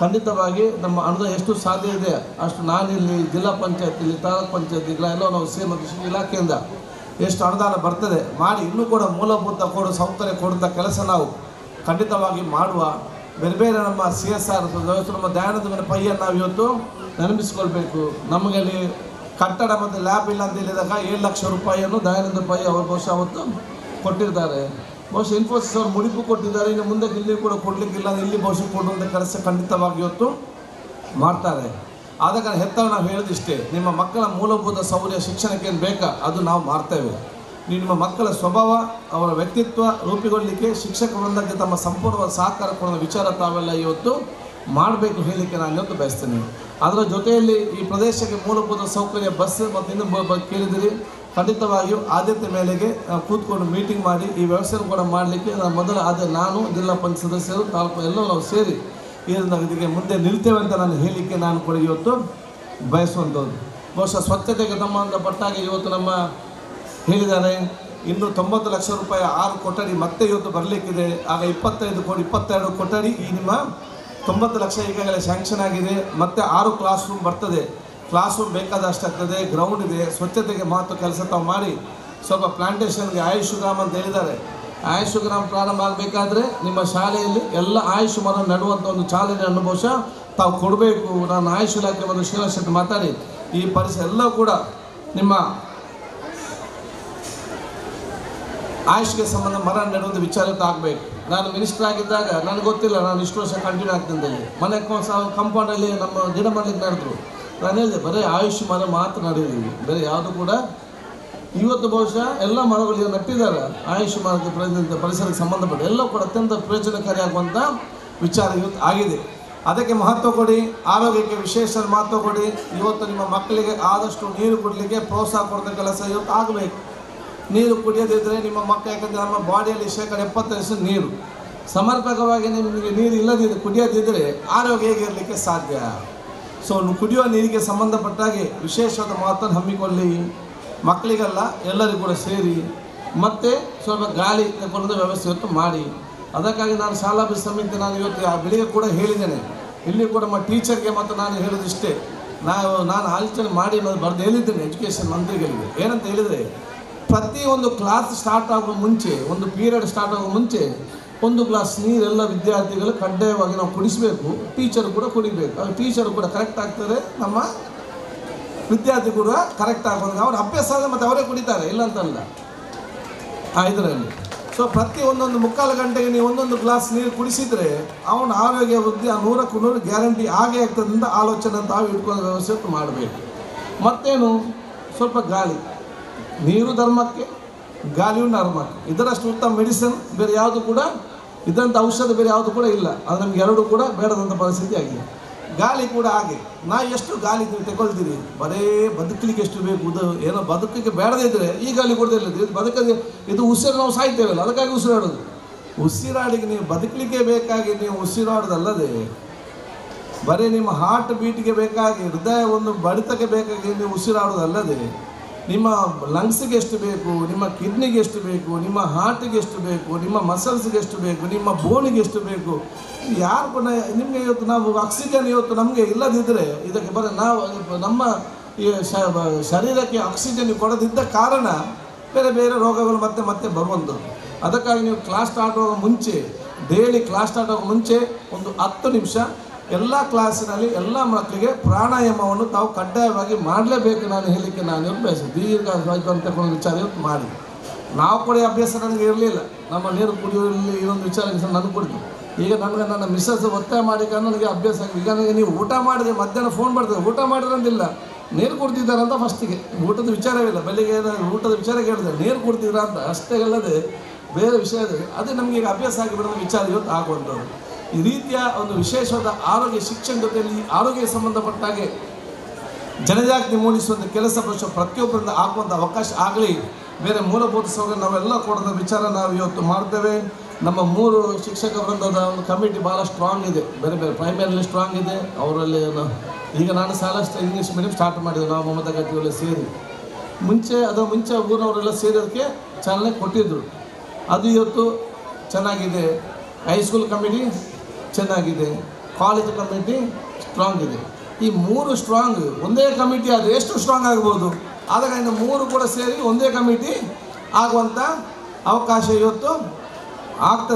ಖಂಡಿತವಾಗಿ ನಮ್ಮ ಅನುದಾನ ಎಷ್ಟು ಸಾಧ್ಯ ಇದೆ ಅಷ್ಟು ನಾನಿಲ್ಲಿ ಜಿಲ್ಲಾ ಪಂಚಾಯತ್, ಇಲ್ಲಿ ತಾಲೂಕು ಪಂಚಾಯತ್ಗಳ ಎಲ್ಲ ನಾವು ಸೇಮ್ ಕೃಷಿ ಇಲಾಖೆಯಿಂದ ಎಷ್ಟು ಅನುದಾನ ಬರ್ತದೆ ಮಾಡಿ ಇನ್ನೂ ಕೂಡ ಮೂಲಭೂತ ಸೌಕರ್ಯ ಕೊಡುವಂಥ ಕೆಲಸ ನಾವು ಖಂಡಿತವಾಗಿ ಮಾಡುವ. ಬೇರೆ ಬೇರೆ ನಮ್ಮ CSR ನಮ್ಮ ದಯಾನಂದ ಪೈಯನ್ನು ನಾವು ಇವತ್ತು ನೆನಪಿಸ್ಕೊಳ್ಬೇಕು. ನಮಗೆ ಅಲ್ಲಿ ಕಟ್ಟಡ ಮತ್ತು ಲ್ಯಾಬ್ ಇಲ್ಲ ಅಂತ ಹೇಳಿದಾಗ 7 ಲಕ್ಷ ರೂಪಾಯಿಯನ್ನು ದಯಾನಂದ ಪೈ ಅವರು ಬಹುಶಃ ಅವತ್ತು ಕೊಟ್ಟಿದ್ದಾರೆ. ಬಹುಶಃ ಇನ್ಫೋಸಿಸ್ ಅವರು ಮುಡಿಪು ಕೊಟ್ಟಿದ್ದಾರೆ. ಇನ್ನು ಮುಂದೆ ಇಲ್ಲಿ ಕೂಡ ಕೊಡಲಿಕ್ಕಿಲ್ಲ, ಇಲ್ಲಿ ಬಹುಶಃ ಕೊಡುವಂಥ ಕೆಲಸ ಖಂಡಿತವಾಗಿ ಇವತ್ತು ಮಾಡ್ತಾರೆ. ಆದ ಕಾರಣ ಹೆತ್ತವರು ನಾವು ಹೇಳೋದಿಷ್ಟೇ, ನಿಮ್ಮ ಮಕ್ಕಳ ಮೂಲಭೂತ ಸೌಕರ್ಯ ಶಿಕ್ಷಣಕ್ಕೆ ಏನು ಬೇಕಾ ಅದು ನಾವು ಮಾಡ್ತೇವೆ. ನಿಮ್ಮ ಮಕ್ಕಳ ಸ್ವಭಾವ ಅವರ ವ್ಯಕ್ತಿತ್ವ ರೂಪುಗೊಳ್ಳಲಿಕ್ಕೆ ಶಿಕ್ಷಕ ವೃಂದಕ್ಕೆ ತಮ್ಮ ಸಂಪೂರ್ಣವಾದ ಸಹಕಾರ ಕೊಡುವ ವಿಚಾರ ತಾವೆಲ್ಲ ಇವತ್ತು ಮಾಡಬೇಕು ಹೇಳಲಿಕ್ಕೆ ನಾನು ಇವತ್ತು ಬಯಸ್ತೇನೆ. ಅದರ ಜೊತೆಯಲ್ಲಿ ಈ ಪ್ರದೇಶಕ್ಕೆ ಮೂಲಭೂತ ಸೌಕರ್ಯ ಬಸ್ ಮತ್ತು ಇನ್ನೂ ಕೇಳಿದಿರಿ, ಖಂಡಿತವಾಗಿಯೂ ಆದ್ಯತೆ ಮೇಲೆಗೆ ಕೂತ್ಕೊಂಡು ಮೀಟಿಂಗ್ ಮಾಡಿ ಈ ವ್ಯವಸ್ಥೆ ಕೂಡ ಮಾಡಲಿಕ್ಕೆ ಮೊದಲು ನಾನು ಜಿಲ್ಲಾ ಪಂಚಾಯತ್ ಸದಸ್ಯರು ತಾಲೂಕು ಎಲ್ಲರೂ ನಾವು ಸೇರಿ ಇದಕ್ಕೆ ಮುಂದೆ ನಿಲ್ತೇವೆ ಅಂತ ನಾನು ಹೇಳಲಿಕ್ಕೆ ನಾನು ಕೂಡ ಇವತ್ತು ಬಯಸುವಂಥದ್ದು. ಬಹುಶಃ ಸ್ವಚ್ಛತೆಗೆ ಸಂಬಂಧಪಟ್ಟಾಗ ಇವತ್ತು ನಮ್ಮ ಹೇಳಿದ್ದಾರೆ ಇನ್ನು 90 ಲಕ್ಷ ರೂಪಾಯಿ 6 ಕೊಠಡಿ ಮತ್ತೆ ಇವತ್ತು ಬರಲಿಕ್ಕಿದೆ. ಆಗ 22 ಕೊಠಡಿ ಈ ನಿಮ್ಮ 90 ಲಕ್ಷ ಈಗಾಗಲೇ ಸ್ಯಾಂಕ್ಷನ್ ಆಗಿದೆ. ಮತ್ತು 6 ಕ್ಲಾಸ್ ರೂಮ್ ಬರ್ತದೆ. ಕ್ಲಾಸ್ ರೂಮ್ ಬೇಕಾದಷ್ಟಾಗ್ತದೆ, ಗ್ರೌಂಡ್ ಇದೆ. ಸ್ವಚ್ಛತೆಗೆ ಮಹತ್ವ ಕೆಲಸ ತಾವು ಮಾಡಿ ಸ್ವಲ್ಪ ಪ್ಲಾಂಟೇಷನ್ಗೆ ಆಯುಷ್ ಗ್ರಾಮ ಅಂತ ಹೇಳಿದ್ದಾರೆ. ಆಯುಷ್ ಗ್ರಾಮ ಪ್ರಾರಂಭ ಆಗಬೇಕಾದ್ರೆ ನಿಮ್ಮ ಶಾಲೆಯಲ್ಲಿ ಎಲ್ಲ ಆಯುಷ್ ಮರ ನೆಡುವಂಥ ಒಂದು ಚಾಲನೆಯನ್ನು ಬಹುಶಃ ತಾವು ಕೊಡಬೇಕು. ನಾನು ಆಯುಷ್ ಇಲಾಖೆ ಒಂದು ಶ್ರೀನಿವಾಸ ಶೆಟ್ಟಿ ಮಾತಾಡಿ ಈ ಪರಿಸರ ಎಲ್ಲವೂ ಕೂಡ ನಿಮ್ಮ ಆಯುಷ್ಗೆ ಸಂಬಂಧ ಮರ ನೆಡುವಂಥ ವಿಚಾರ ಆಗಬೇಕು. ನಾನು ಮಿನಿಸ್ಟರ್ ಆಗಿದ್ದಾಗ ನನಗೆ ಗೊತ್ತಿಲ್ಲ, ನಾನು ಇಷ್ಟು ವರ್ಷ ಕಂಟಿನ್ಯೂ ಆಗ್ತಿದ್ದೆ. ಮನೆ ಕಂಪೌಂಡಲ್ಲಿ ನಮ್ಮ ಗಿಡ ಮಾಡಲಿಕ್ಕೆ ನಡೆದ್ರು. ನಾನು ಹೇಳಿದೆ ಬರೀ ಆಯುಷ್ ಮರ ಮಾತ್ರ ನಡೆದಿದ್ದೀವಿ, ಬೇರೆ ಯಾವುದು ಕೂಡ. ಇವತ್ತು ಬಹುಶಃ ಎಲ್ಲ ಮರಗಳು ನಟ್ಟಿದ್ದಾರೆ ಆಯುಷ್ ಮರದ ಪರಿಸರಕ್ಕೆ ಸಂಬಂಧಪಟ್ಟ ಎಲ್ಲ ಕೂಡ ಅತ್ಯಂತ ಪ್ರಯೋಜನಕಾರಿಯಾಗುವಂಥ ವಿಚಾರ ಇವತ್ತು ಆಗಿದೆ. ಅದಕ್ಕೆ ಮಹತ್ವ ಕೊಡಿ, ಆರೋಗ್ಯಕ್ಕೆ ವಿಶೇಷ ಮಹತ್ವ ಕೊಡಿ. ಇವತ್ತು ನಿಮ್ಮ ಮಕ್ಕಳಿಗೆ ಆದಷ್ಟು ನೀರು ಕುಡಲಿಕ್ಕೆ ಪ್ರೋತ್ಸಾಹ ಕೊಡುವಂಥ ಕೆಲಸ ಇವತ್ತು ಆಗಬೇಕು. ನೀರು ಕುಡಿಯೋದಿದ್ದರೆ ನಿಮ್ಮ ಮಕ್ಕಳು, ಯಾಕಂದರೆ ನಮ್ಮ ಬಾಡಿಯಲ್ಲಿ 70% ನೀರು, ಸಮರ್ಪಕವಾಗಿ ನಿಮಗೆ ನೀರು ಇಲ್ಲದಿದ್ದರೆ ಕುಡಿಯೋದಿದ್ದರೆ ಆರೋಗ್ಯ ಹೇಗಿರಲಿಕ್ಕೆ ಸಾಧ್ಯ. ಸೊ ಕುಡಿಯುವ ನೀರಿಗೆ ಸಂಬಂಧಪಟ್ಟಾಗೆ ವಿಶೇಷವಾದ ಮಹತ್ವ ಹಮ್ಮಿಕೊಳ್ಳಿ. ಮಕ್ಕಳಿಗೆಲ್ಲ ಎಲ್ಲರಿಗೂ ಕೂಡ ಸೇರಿ ಮತ್ತು ಸ್ವಲ್ಪ ಗಾಳಿ ತಗೊಳ್ಳೋದು ವ್ಯವಸ್ಥೆ ಇವತ್ತು ಮಾಡಿ. ಅದಕ್ಕಾಗಿ ನಾನು ಶಾಲಾ ಸಮಿತಿ ನಾನು ಇವತ್ತು ಬೆಳಿಗ್ಗೆ ಕೂಡ ಹೇಳಿದ್ದೇನೆ. ಇಲ್ಲಿ ಕೂಡ ನಮ್ಮ ಟೀಚರ್ಗೆ ಮತ್ತು ನಾನು ಹೇಳೋದಿಷ್ಟೇ, ನಾನು ಆಲೋಚನೆ ಮಾಡಿ ಬರೆದು ಹೇಳಿದ್ದೇನೆ ಎಜುಕೇಷನ್ ಮಂತ್ರಿಗಳಿಗೆ. ಏನಂತ ಹೇಳಿದರೆ, ಪ್ರತಿಯೊಂದು ಕ್ಲಾಸ್ ಸ್ಟಾರ್ಟ್ ಆಗುವ ಮುಂಚೆ, ಒಂದು ಪೀರಿಯಡ್ ಸ್ಟಾರ್ಟ್ ಆಗುವ ಮುಂಚೆ ಒಂದು ಗ್ಲಾಸ್ ನೀರೆಲ್ಲ ವಿದ್ಯಾರ್ಥಿಗಳು ಕಡ್ಡಾಯವಾಗಿ ನಾವು ಕುಡಿಸಬೇಕು. ಟೀಚರ್ ಕೂಡ ಕುಡಿಬೇಕು. ಟೀಚರ್ ಕೂಡ ಕರೆಕ್ಟ್ ಆಗ್ತದೆ, ನಮ್ಮ ವಿದ್ಯಾರ್ಥಿ ಕೂಡ ಕರೆಕ್ಟ್ ಆಗೋದು. ಅವ್ರ ಅಭ್ಯಾಸ ಆದರೆ ಮತ್ತು ಅವರೇ ಕುಡಿತಾರೆ, ಇಲ್ಲ ಅಂತಲ್ಲ ಇದರಲ್ಲಿ. ಸೊ ಪ್ರತಿ ಒಂದೊಂದು 3/4 ಗಂಟೆಗೆ ನೀವು ಒಂದೊಂದು ಗ್ಲಾಸ್ ನೀರು ಕುಡಿಸಿದರೆ ಅವನ ಆರೋಗ್ಯ ವೃದ್ಧಿ 100ಕ್ಕೆ 100 ಗ್ಯಾರಂಟಿ ಆಗೇ ಆಗ್ತದಿಂದ ಆಲೋಚನೆ ತಾವು ಇಟ್ಕೊಳ್ಳೋ ವ್ಯವಸ್ಥೆ ಮಾಡಬೇಕು. ಮತ್ತೇನು, ಸ್ವಲ್ಪ ಗಾಳಿ. ನೀರು ಧರ್ಮಕ್ಕೆ, ಗಾಳಿಯು ನರ್ಮಕ್ಕೆ. ಇದರಷ್ಟು ಉತ್ತಮ ಮೆಡಿಸಿನ್ ಬೇರೆ ಯಾವುದು ಕೂಡ, ಇದ್ದಂಥ ಔಷಧ ಬೇರೆ ಯಾವುದು ಕೂಡ ಇಲ್ಲ. ಅದು ನಮ್ಗೆ ಎರಡೂ ಕೂಡ ಬೇಡದಂಥ ಪರಿಸ್ಥಿತಿ ಆಗಿದೆ. ಗಾಳಿ ಕೂಡ ಹಾಗೆ. ನಾವು ಎಷ್ಟು ಗಾಳಿ ತಗೊಳ್ತೀರಿ, ಬರೇ ಬದುಕಲಿಕ್ಕೆ ಎಷ್ಟು ಬೇಕು, ಏನೋ ಬದುಕಿಗೆ ಬೇಡದೇ ಇದ್ದರೆ ಈ ಗಾಳಿ ಕೊಡದಿಲ್ಲ. ಇದು ಬದುಕದೆ, ಇದು ಉಸಿರು ನಾವು ಸಾಯ್ತೇವಲ್ಲ, ಅದಕ್ಕಾಗಿ ಉಸಿರಾಡೋದು. ಉಸಿರಾಡಿಗೆ ನೀವು ಬದುಕಲಿಕ್ಕೆ ಬೇಕಾಗಿ ನೀವು ಉಸಿರಾಡೋದಲ್ಲದೆ, ಬರೀ ನಿಮ್ಮ ಹಾರ್ಟ್ ಬೀಟ್ಗೆ ಬೇಕಾಗಿ, ಹೃದಯ ಒಂದು ಬಡಿತಕ್ಕೆ ಬೇಕಾಗಿ ನೀವು ಉಸಿರಾಡೋದಲ್ಲದೆ, ನಿಮ್ಮ ಲಂಗ್ಸಿಗೆ ಎಷ್ಟು ಬೇಕು, ನಿಮ್ಮ ಕಿಡ್ನಿಗೆ ಎಷ್ಟು ಬೇಕು, ನಿಮ್ಮ ಹಾರ್ಟಿಗೆ ಎಷ್ಟು ಬೇಕು, ನಿಮ್ಮ ಮಸಲ್ಸ್ಗೆ ಎಷ್ಟು ಬೇಕು, ನಿಮ್ಮ ಬೋನಿಗೆ ಎಷ್ಟು ಬೇಕು, ಯಾರು ಕೂಡ ನಿಮಗೆ ಇವತ್ತು ನಾವು ಆಕ್ಸಿಜನ್ ಇವತ್ತು ನಮಗೆ ಇಲ್ಲದಿದ್ದರೆ ಇದಕ್ಕೆ ನಾವು ನಮ್ಮ ಈ ಶರೀರಕ್ಕೆ ಆಕ್ಸಿಜನ್ ಕೊಡದಿದ್ದ ಕಾರಣ ಬೇರೆ ಬೇರೆ ರೋಗಗಳು ಮತ್ತೆ ಮತ್ತೆ ಬರುವಂಥದ್ದು. ಅದಕ್ಕಾಗಿ ನೀವು ಕ್ಲಾಸ್ ಸ್ಟಾರ್ಟ್ ಆಗುವ ಮುಂಚೆ, ಡೈಲಿ ಕ್ಲಾಸ್ ಸ್ಟಾರ್ಟ್ ಆಗುವ ಮುಂಚೆ ಒಂದು 10 ನಿಮಿಷ ಎಲ್ಲ ಕ್ಲಾಸಿನಲ್ಲಿ ಎಲ್ಲ ಮಕ್ಕಳಿಗೆ ಪ್ರಾಣಾಯಾಮವನ್ನು ತಾವು ಕಡ್ಡಾಯವಾಗಿ ಮಾಡಲೇಬೇಕು. ನಾನು ಹೇಳಲಿಕ್ಕೆ ನಾನು ಬಯಸ್ತೇನೆ. ದೀರ್ಘ ಅಂತ ವಿಚಾರ ಇವತ್ತು ಮಾಡಿ. ನಾವು ಕೂಡ ಅಭ್ಯಾಸ ನನಗೆ ಇರಲಿಲ್ಲ. ನಮ್ಮ ನೀರು ಕುಡಿಯೋಲ್ಲಿ ಇನ್ನೊಂದು ವಿಚಾರ ನನಗೆ ಕೊಡ್ತೀವಿ. ಈಗ ನನಗೆ ನನ್ನ ಮಿಸ್ಸಸ್ ಒತ್ತಾಯ ಮಾಡಿ ನನಗೆ ಅಭ್ಯಾಸ ಆಗಿದೆ. ಈಗ ನನಗೆ ನೀವು ಊಟ ಮಾಡಿದ್ರೆ ಮಧ್ಯಾಹ್ನ ಫೋನ್ ಮಾಡ್ತೇವೆ, ಊಟ ಮಾಡಿದ್ರಂತಿಲ್ಲ, ನೀರು ಕುಡ್ತಿದ್ದಾರೆ ಅಂತ ಫಸ್ಟಿಗೆ. ಊಟದ ವಿಚಾರವಿಲ್ಲ, ಬೆಳಿಗ್ಗೆ ಊಟದ ವಿಚಾರ ಕೇಳಿದೆ, ನೀರು ಕುಡ್ತಿದ್ರ ಅಂತ ಅಷ್ಟೇ ಅಲ್ಲದೆ ಬೇರೆ ವಿಷಯ ಇದೆ. ಅದೇ ನಮಗೆ ಈಗ ಅಭ್ಯಾಸ ಆಗಿಬಿಡೋದು ವಿಚಾರ ಇವತ್ತು ಆಗುವಂಥದ್ದು. ಈ ರೀತಿಯ ಒಂದು ವಿಶೇಷವಾದ ಆರೋಗ್ಯ ಶಿಕ್ಷಣ ಜೊತೆಯಲ್ಲಿ ಆರೋಗ್ಯ ಸಂಬಂಧಪಟ್ಟ ಹಾಗೆ ಜನಜಾಗೃತಿ ಮೂಡಿಸುವಂಥ ಕೆಲಸ ಪ್ರತಿಯೊಬ್ಬರಿಂದ ಆಗುವಂಥ ಅವಕಾಶ ಆಗಲಿ. ಬೇರೆ ಮೂಲಭೂತ ಸೌಕರ್ಯ ನಾವೆಲ್ಲ ಕೊಡೋದ ವಿಚಾರ ನಾವು ಇವತ್ತು ಮಾಡ್ತೇವೆ. ನಮ್ಮ 3 ಶಿಕ್ಷಕ ವೃಂದದ ಒಂದು ಕಮಿಟಿ ಭಾಳ ಸ್ಟ್ರಾಂಗ್ ಇದೆ. ಬೇರೆ ಬೇರೆ ಪ್ರೈಮರಿಯಲ್ಲಿ ಸ್ಟ್ರಾಂಗ್ ಇದೆ. ಅವರಲ್ಲಿ ಈಗ ನಾನು ಸಾಕಷ್ಟು ಇಂಗ್ಲೀಷ್ ಮೀಡಿಯಂ ಸ್ಟಾರ್ಟ್ ಮಾಡಿದ್ದೆ ನಾವು ಮಮತಾ ಗಟ್ಟಿಯೆಲ್ಲ ಸೇರಿ. ಮುಂಚೆ ಊರಿನವರೆಲ್ಲ ಸೇರೋದಕ್ಕೆ ಚಾಲನೆ ಕೊಟ್ಟಿದ್ದರು. ಅದು ಇವತ್ತು ಚೆನ್ನಾಗಿದೆ. ಹೈಸ್ಕೂಲ್ ಕಮಿಟಿ ಚೆನ್ನಾಗಿದೆ, ಕಾಲೇಜ್ ಕಮಿಟಿ ಸ್ಟ್ರಾಂಗ್ ಇದೆ. ಈ 3 ಸ್ಟ್ರಾಂಗ್ ಒಂದೇ ಕಮಿಟಿ ಆದರೆ ಎಷ್ಟು ಸ್ಟ್ರಾಂಗ್ ಆಗ್ಬೋದು? ಆದಾಗ ಇನ್ನು 3 ಕೂಡ ಸೇರಿ ಒಂದೇ ಕಮಿಟಿ ಆಗುವಂಥ ಅವಕಾಶ ಇವತ್ತು ಆಗ್ತದೆ.